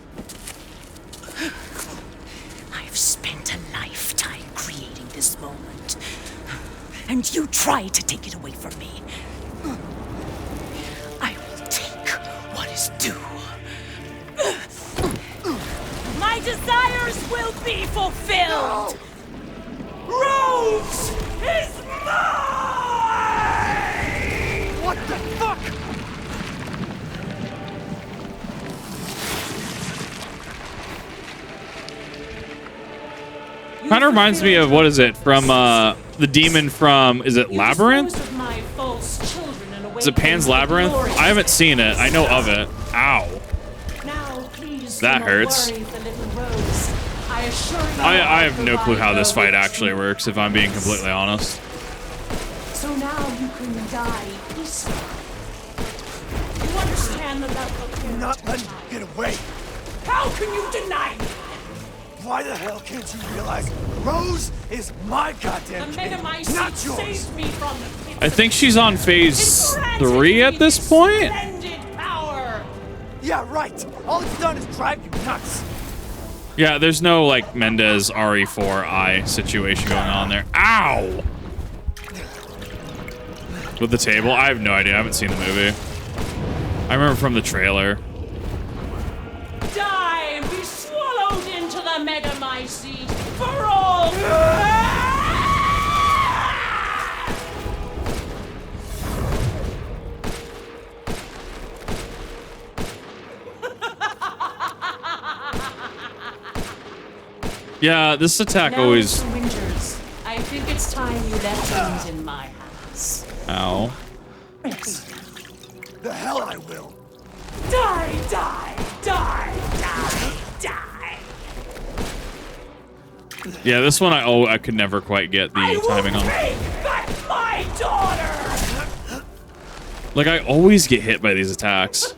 I've spent a lifetime creating this moment. And you try to take it away from me. I will take what is due. My desires will be fulfilled. Rose is mine! What the fuck? Kind of reminds me of, what is it, from the demon from, is it Labyrinth? Is it Pan's Labyrinth? I haven't seen it. I know of it. Ow. That hurts. I have no clue how this fight actually works, if I'm being completely honest. So now you can die peacefully. You understand that that will I'm not letting you get away. How can you deny me? Why the hell can't you realize Rose is my goddamn The kid, Megamycete not yours? saved me from the pits I think of she's on phase 3 at this point. splendid power. Yeah, right. All it's done is drive you nuts. Yeah, there's no, like, Mendez RE4I situation going on there. Ow! With the table? I have no idea. I haven't seen the movie. I remember from the trailer. Die and be swallowed into the Megamycete for all. Yeah, this attack Now, always... Mr. Winters, I think it's time you left things in my hands. Ow. The hell I will. Die, die, die, die, die. Yeah, this one I could never quite get the timing on. Take back my daughter. Like, I always get hit by these attacks.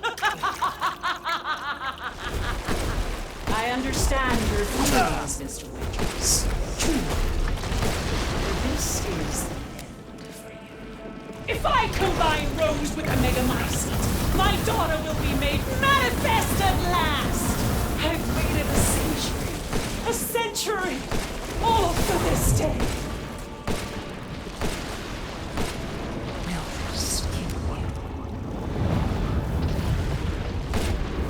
I understand your feelings, Mr. Winters. Truly. This is the end for you. If I combine Rose with the Megamycete, my daughter will be made manifest at last. I've waited a century, all for this day.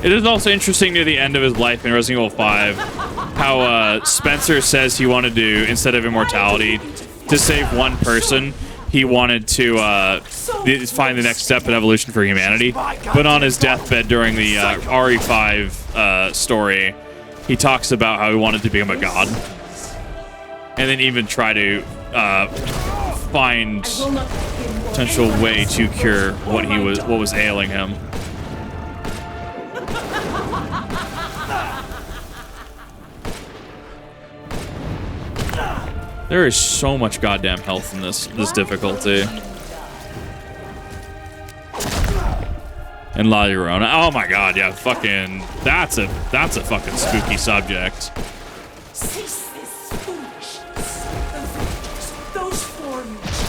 It is also interesting near the end of his life in Resident Evil 5 how Spencer says he wanted to, instead of immortality, to save one person, he wanted to find the next step in evolution for humanity. But on his deathbed during the RE5 story, he talks about how he wanted to become a god. And then even try to find potential way to cure what was ailing him. There is so much goddamn health in this difficulty. And La Llorona. Oh my god, yeah, fucking that's a fucking spooky subject. Cease this foolishness. Those foreigners,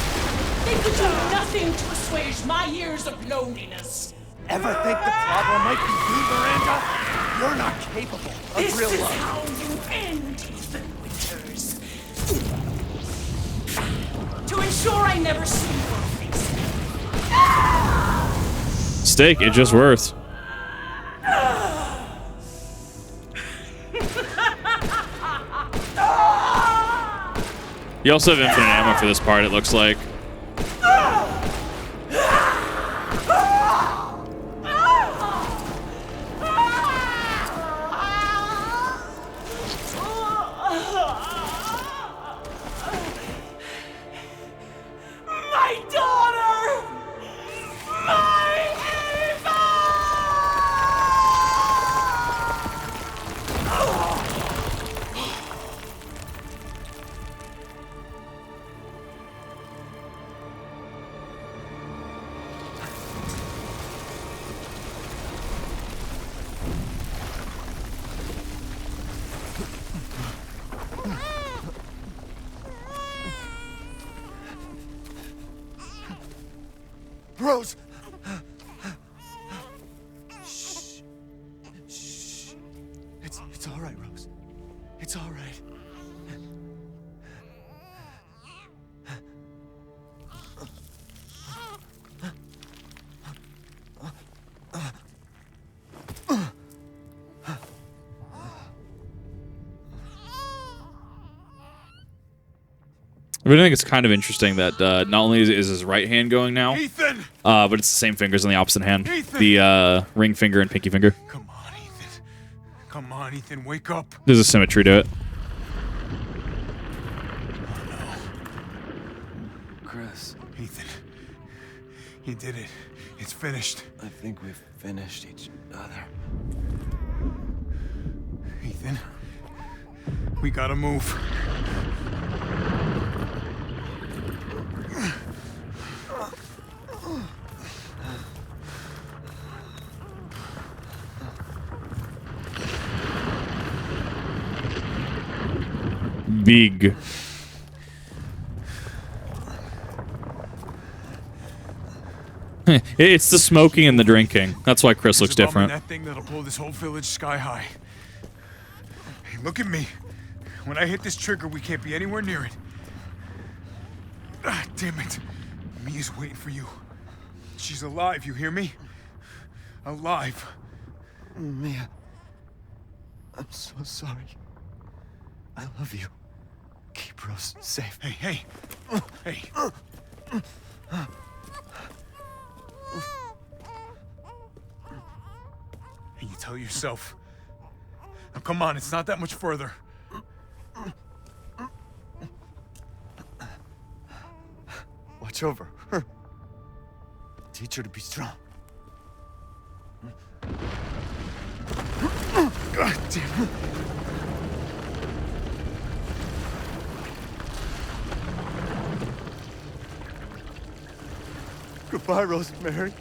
they could do nothing to assuage my years of loneliness. Ever think the problem might be you, Miranda? You're not capable of This real is love. how you end, Ethan Winters. To ensure I never see your face. Steak, it just worth. You also have infinite ammo for this part, it looks like. My daughter! My Rose! Shh. Shh. It's all right, Rose. It's all right. I really think it's kind of interesting that not only is his right hand going now, Ethan! but it's the same fingers on the opposite hand. Ethan! The ring finger and pinky finger. Come on, Ethan. Come on, Ethan, wake up. There's a symmetry to it. Chris, Ethan, you did it. It's finished. I think we've finished each other. Ethan, we gotta move. Big. It's the smoking and the drinking. That's why Chris looks There's a bomb in different. that thing that'll blow this whole village sky high. Hey, look at me. When I hit this trigger, we can't be anywhere near it. Ah, damn it. Mia's waiting for you. She's alive, you hear me? Alive. Mia, I'm so sorry. I love you. Keep Rose safe. Hey, hey. Hey. Hey, you tell yourself. Now come on, it's not that much further. Watch over her. Teach her to be strong. God damn it. Goodbye, Rosemary.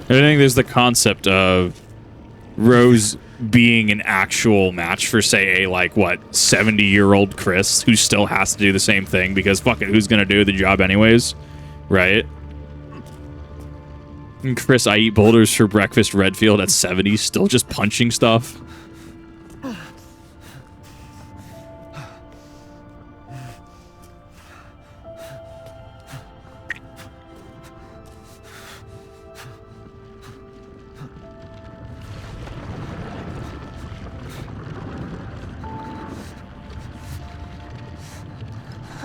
I think there's the concept of Rose being an actual match for, say, a, like, what, 70-year-old Chris who still has to do the same thing because, fuck it, who's gonna do the job anyways? Right? And Chris, I eat boulders for breakfast, Redfield at 70, still just punching stuff.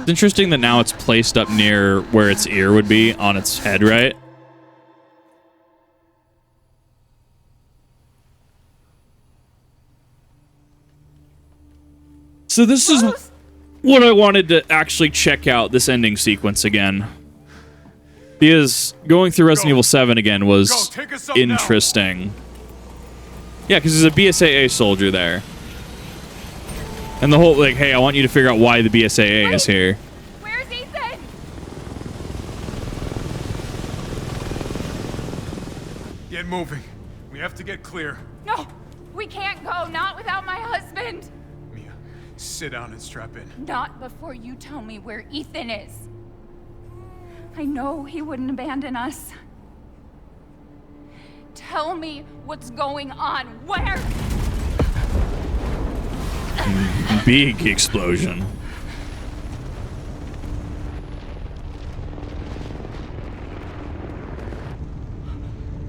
It's interesting that now it's placed up near where its ear would be on its head, right? So this is what I wanted to actually check out this ending sequence again. Because going through Resident Evil 7 again was interesting. Yeah, because there's a BSAA soldier there. And the whole, like, hey, I want you to figure out why the BSAA is here. Where's Ethan? Get moving. We have to get clear. No, we can't go. Not without my husband. Mia, sit down and strap in. Not before you tell me where Ethan is. I know he wouldn't abandon us. Tell me what's going on. Where? Big explosion.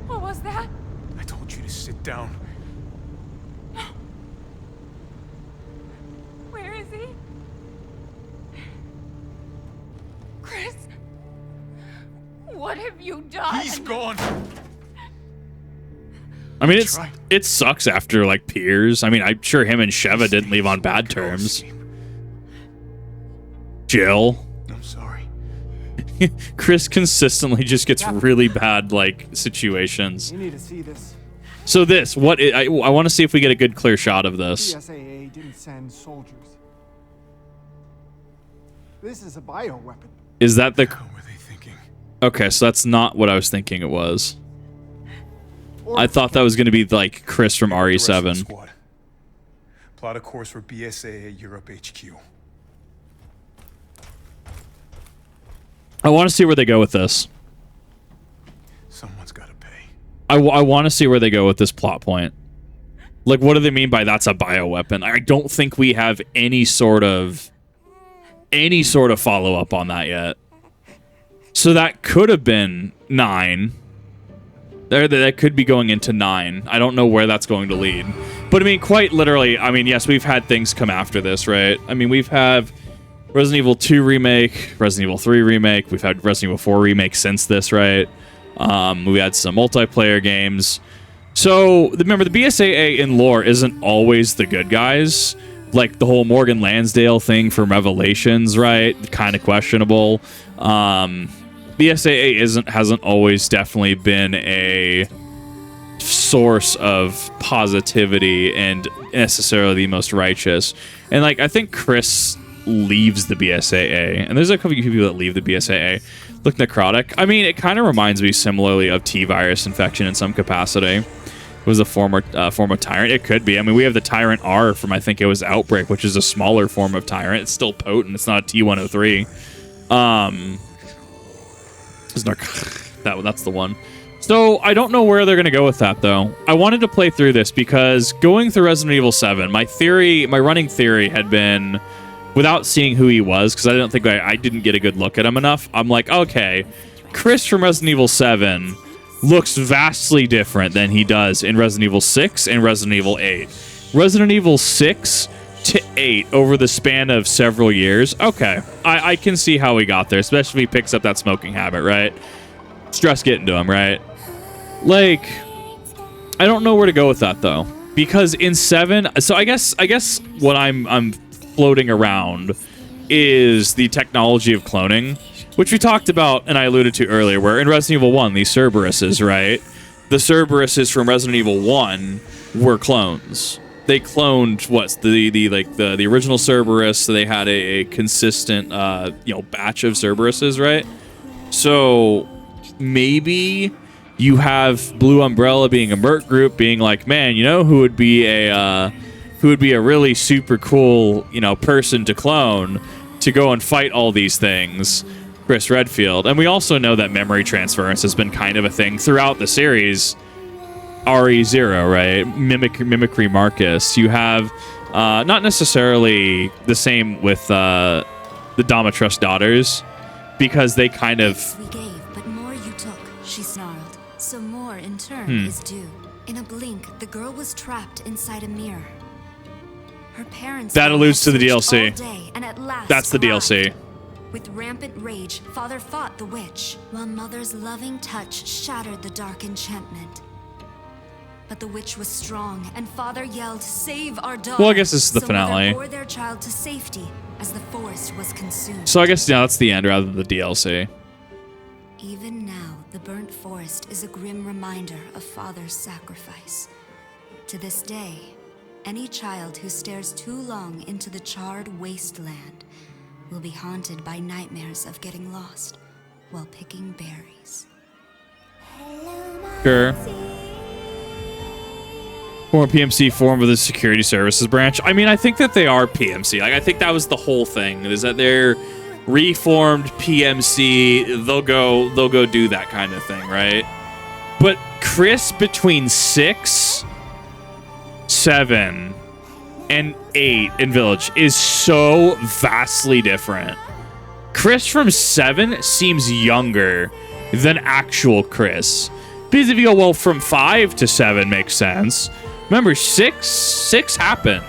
What was that? I told you to sit down. Where is he? Chris? What have you done? He's gone. I mean, it sucks after, like, peers. I mean, I'm sure him and Sheva didn't leave on bad terms. Jill. I'm sorry. Chris consistently just gets really bad, like, situations. You need to see this. So this, I want to see if we get a good, clear shot of this. BSAA didn't send soldiers. This is a bioweapon. Is that the... What were they thinking? Okay, so that's not what I was thinking it was. I thought that was going to be, like, Chris from RE7. Squad. Plot a course for BSAA Europe HQ. I want to see where they go with this. Someone's gotta pay. I want to see where they go with this plot point. Like, what do they mean by that's a bioweapon? I don't think we have any sort of follow-up on that yet. So that could have been 9. That could be going into 9. I don't know where that's going to lead. But, I mean, quite literally, I mean, yes, we've had things come after this, right? I mean, we've had Resident Evil 2 remake, Resident Evil 3 remake. We've had Resident Evil 4 remake since this, right? We had some multiplayer games. So, remember, the BSAA in lore isn't always the good guys. Like, the whole Morgan Lansdale thing from Revelations, right? Kind of questionable. BSAA hasn't always definitely been a source of positivity and necessarily the most righteous. And, like, I think Chris leaves the BSAA. And there's a couple of people that leave the BSAA. Look, Necrotic. I mean, it kind of reminds me similarly of T-virus infection in some capacity. It was a form of Tyrant. It could be. I mean, we have the Tyrant R from, I think it was Outbreak, which is a smaller form of Tyrant. It's still potent. It's not a T103. That's the one. So, I don't know where they're going to go with that, though. I wanted to play through this because going through Resident Evil 7, my running theory had been, without seeing who he was, because I don't think I didn't get a good look at him enough, I'm like, okay, Chris from Resident Evil 7 looks vastly different than he does in Resident Evil 6 and Resident Evil 8. Resident Evil 6 to 8 over the span of several years, okay, I can see how he got there, especially if he picks up that smoking habit, right? Stress getting to him, right? Like, I don't know where to go with that, though, because in 7, so I guess what I'm floating around is the technology of cloning, which we talked about and I alluded to earlier, where in Resident Evil 1, these Cerberuses, right? The Cerberuses from Resident Evil 1 were clones. They cloned the original Cerberus, so they had a consistent batch of Cerberuses, right? So maybe you have Blue Umbrella being a merc group, being like, man, you know who would be a really super cool, person to clone to go and fight all these things? Chris Redfield. And we also know that memory transference has been kind of a thing throughout the series. RE0, right? Mimicry Marcus. You have not necessarily the same with the Domitrust daughters, because they kind of... We gave, but more you took, she snarled. So more in turn is due. In a blink, the girl was trapped inside a mirror. Her parents... That alludes to the DLC. All day, and at last that's the DLC. With rampant rage, Father fought the witch, while Mother's loving touch shattered the dark enchantment. But the witch was strong, and Father yelled, "Save our daughter!" Well, I guess this is the finale. Mother bore their child to safety as the forest was consumed. So I guess, that's the end rather than the DLC. Even now, the burnt forest is a grim reminder of Father's sacrifice. To this day, any child who stares too long into the charred wasteland will be haunted by nightmares of getting lost while picking berries. Sure. Former PMC formed with the security services branch. I mean, I think that they are PMC. Like, I think that was the whole thing, is that they're reformed PMC. They'll go do that kind of thing, right? But Chris between 6, 7, and 8 in Village is so vastly different. Chris from 7 seems younger than actual Chris. Because if you go, well, from 5 to 7 makes sense. Remember, 6 happened.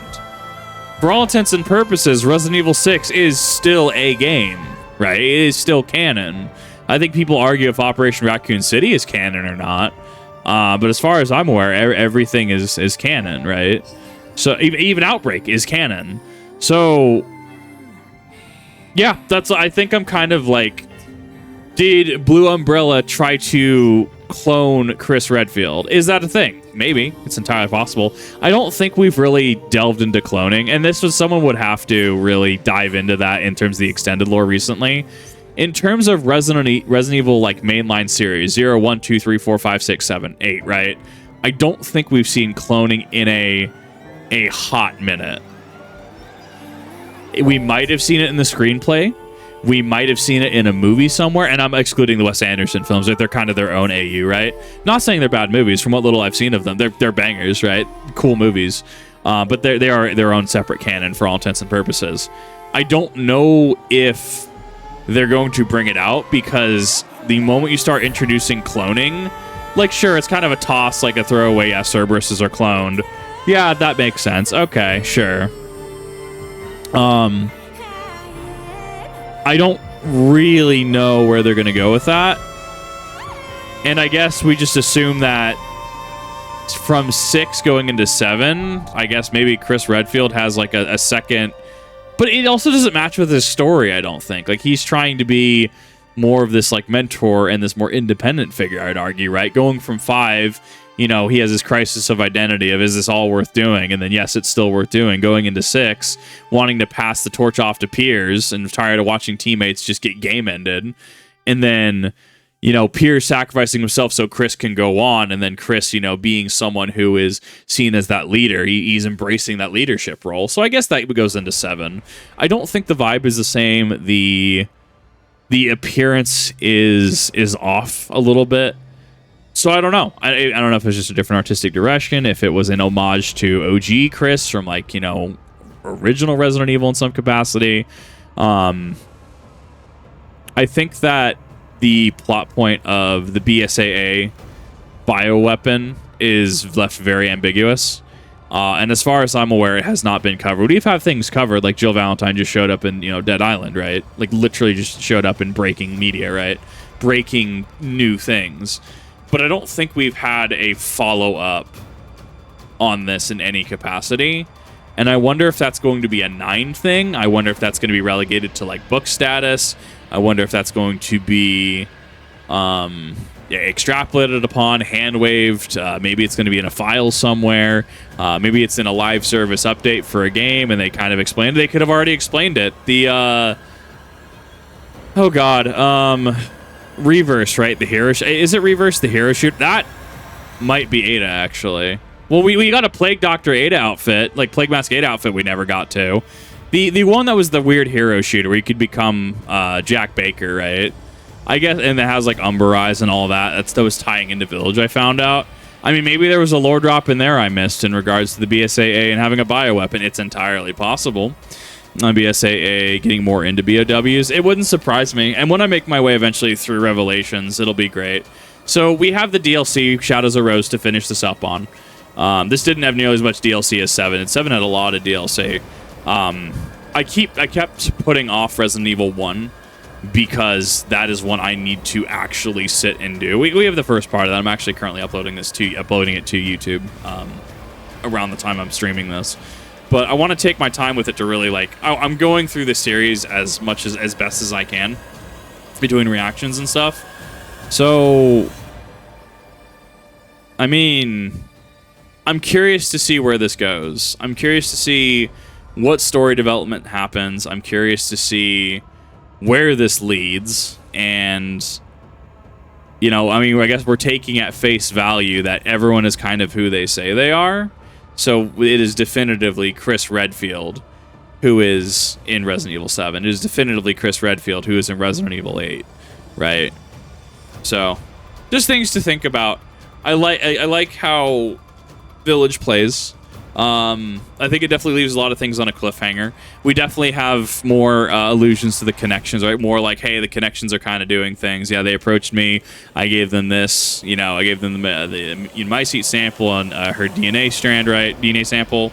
For all intents and purposes, Resident Evil 6 is still a game, right? It is still canon. I think people argue if Operation Raccoon City is canon or not. But as far as I'm aware, everything is canon, right? So even Outbreak is canon. So yeah, I think I'm kind of like, did Blue Umbrella try to clone Chris Redfield? Is that a thing? Maybe. It's entirely possible. I don't think we've really delved into cloning, and someone would have to really dive into that in terms of the extended lore recently. In terms of Resident Evil like mainline series 0, 1, 2, 3, 4, 5, 6, 7, 8, right? I don't think we've seen cloning in a hot minute. We might have seen it in the screenplay, we might have seen it in a movie somewhere, and I'm excluding the Wes Anderson films. Like, they're kind of their own AU, right? Not saying they're bad movies. From what little I've seen of them, they're bangers, right? Cool movies, but they are their own separate canon for all intents and purposes. I don't know if they're going to bring it out, because the moment you start introducing cloning, like, sure, it's kind of a toss, like a throwaway, yeah, Cerberuses are cloned. Yeah, that makes sense. Okay, sure. I don't really know where they're going to go with that. And I guess we just assume that from 6 going into 7, I guess maybe Chris Redfield has like a second. But it also doesn't match with his story, I don't think. Like, he's trying to be more of this like mentor and this more independent figure, I'd argue, right? Going from 5, you know, he has this crisis of identity of, is this all worth doing? And then, yes, it's still worth doing. Going into 6, wanting to pass the torch off to peers and tired of watching teammates just get game ended. And then, you know, Piers sacrificing himself so Chris can go on. And then Chris, you know, being someone who is seen as that leader. He's embracing that leadership role. So I guess that goes into 7. I don't think the vibe is the same. The appearance is off a little bit. So I don't know. I don't know if it's just a different artistic direction, if it was an homage to OG Chris from, like, you know, original Resident Evil in some capacity. I think that the plot point of the BSAA bioweapon is left very ambiguous. And as far as I'm aware, it has not been covered. We've had things covered, like Jill Valentine just showed up in, you know, Dead Island, right? Like, literally just showed up in breaking media, right? Breaking new things. But I don't think we've had a follow-up on this in any capacity. And I wonder if that's going to be a 9 thing. I wonder if that's going to be relegated to, like, book status. I wonder if that's going to be extrapolated upon, hand-waved. Maybe it's going to be in a file somewhere. Maybe it's in a live service update for a game, and they kind of explained it. They could have already explained it. The, oh, God, Reverse, right? The hero. Is it Reverse, the hero shoot? That might be Ada, actually. Well, we got a Plague Doctor Ada outfit, like Plague Mask Ada outfit we never got to. The one that was the weird hero shooter where you could become Jack Baker, right? I guess, and it has like Umber Eyes and all that. That was tying into Village, I found out. I mean, maybe there was a lore drop in there I missed in regards to the BSAA and having a bioweapon. It's entirely possible. BSAA getting more into BOWs. It wouldn't surprise me. And when I make my way eventually through Revelations, it'll be great. So we have the DLC, Shadows of Rose, to finish this up on. This didn't have nearly as much DLC as 7, and 7 had a lot of DLC. I kept putting off Resident Evil 1 because that is one I need to actually sit and do. We have the first part of that. I'm actually currently uploading it to YouTube around the time I'm streaming this. But I want to take my time with it to really, like, I'm going through the series as best as I can, be doing reactions and stuff. So, I mean, I'm curious to see where this goes. I'm curious to see what story development happens. I'm curious to see where this leads. And, you know, I mean, I guess we're taking at face value that everyone is kind of who they say they are. So it is definitively Chris Redfield who is in Resident Evil 7. It is definitively Chris Redfield who is in Resident Evil 8, right? So, just things to think about. I like how Village plays. I think it definitely leaves a lot of things on a cliffhanger. We definitely have more allusions to the connections, right? More like, hey, the connections are kind of doing things. Yeah, they approached me. I gave them this. You know, I gave them the Megamycete sample on her DNA strand, right? DNA sample.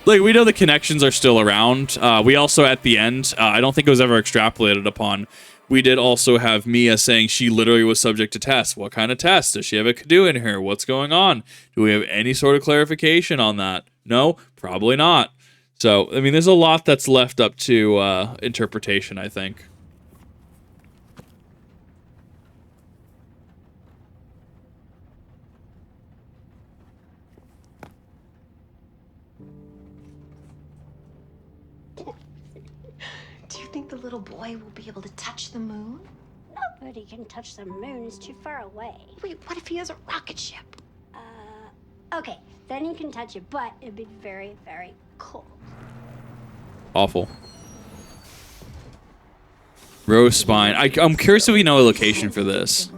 Like, we know the connections are still around. We also, at the end, I don't think it was ever extrapolated upon. We did also have Mia saying she literally was subject to tests. What kind of tests? Does she have a Kadu in her? What's going on? Do we have any sort of clarification on that? No, probably not. So, I mean, there's a lot that's left up to interpretation, I think. Do you think the little boy will be able to touch the moon? Nobody can touch the moon. It's too far away. Wait, what if he has a rocket ship? Okay, then he can touch it, but it'd be very, very cold. Awful. Rose spine. I'm curious if we know a location for this.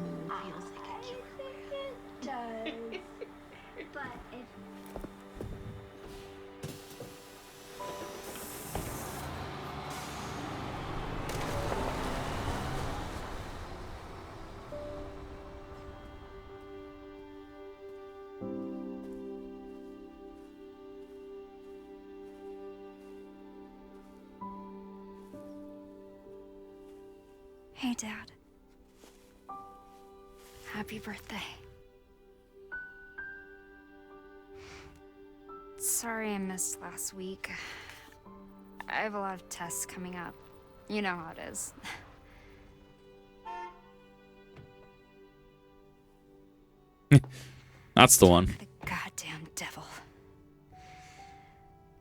Hey, Dad. Happy birthday. Sorry I missed last week. I have a lot of tests coming up. You know how it is. That's the one. The goddamn devil.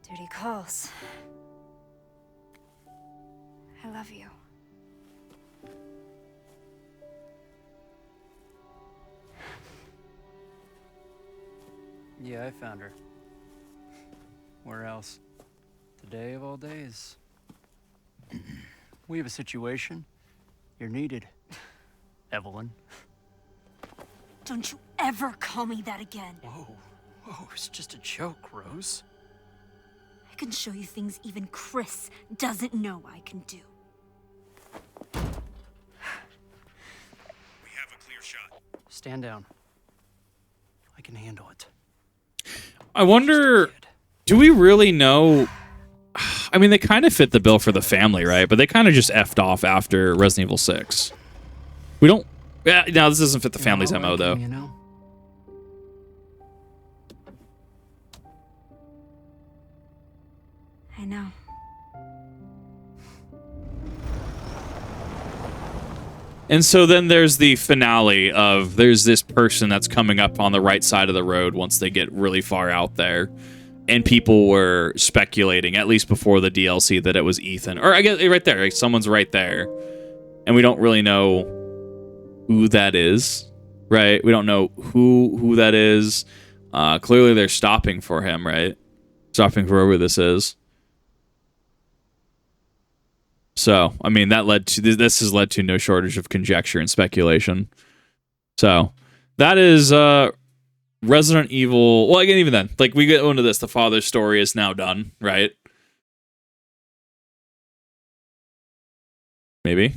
Duty calls. I love you. Yeah, I found her. Where else? Today of all days. We have a situation. You're needed, Evelyn. Don't you ever call me that again. Whoa, it's just a joke, Rose. I can show you things even Chris doesn't know I can do. We have a clear shot. Stand down. I can handle it. I wonder, do we really know? I mean, they kind of fit the bill for the family, right? But they kind of just effed off after Resident Evil 6. We don't... Yeah, no, this doesn't fit the family's MO, though. You know? I know. And so then there's the finale of there's this person that's coming up on the right side of the road once they get really far out there. And people were speculating, at least before the DLC, that it was Ethan. Or I guess right there, like someone's right there. And we don't really know who that is, right? We don't know who that is. Clearly they're stopping for him, right? Stopping for whoever this is. So, I mean, that led to this has led to no shortage of conjecture and speculation. So, that is Resident Evil. Well, again, even then, like we get into this, the father's story is now done, right? Maybe.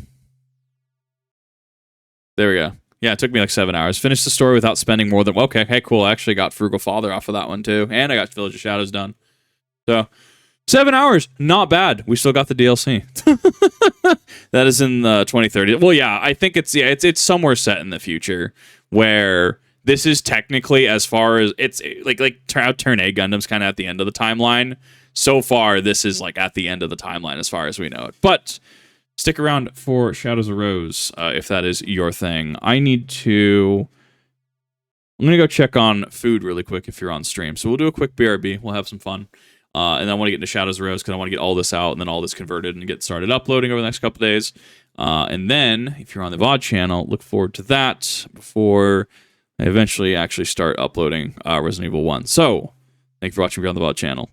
There we go. Yeah, it took me like 7 hours. Finished the story without spending more than... Okay, hey, cool. I actually got Frugal Father off of that one, too. And I got Village of Shadows done. So, 7 hours. Not bad. We still got the DLC. That is in 2030. Well, yeah, I think it's somewhere set in the future where this is technically as far as... It's like how Turn A Gundam's kind of at the end of the timeline. So far, this is like at the end of the timeline as far as we know it. But... stick around for Shadows of Rose, if that is your thing. I'm going to go check on food really quick if you're on stream. So we'll do a quick BRB. We'll have some fun. And then I want to get into Shadows of Rose because I want to get all this out and then all this converted and get started uploading over the next couple days. And then, if you're on the VOD channel, look forward to that before I eventually actually start uploading Resident Evil 1. So, thank you for watching. If you're on the VOD channel.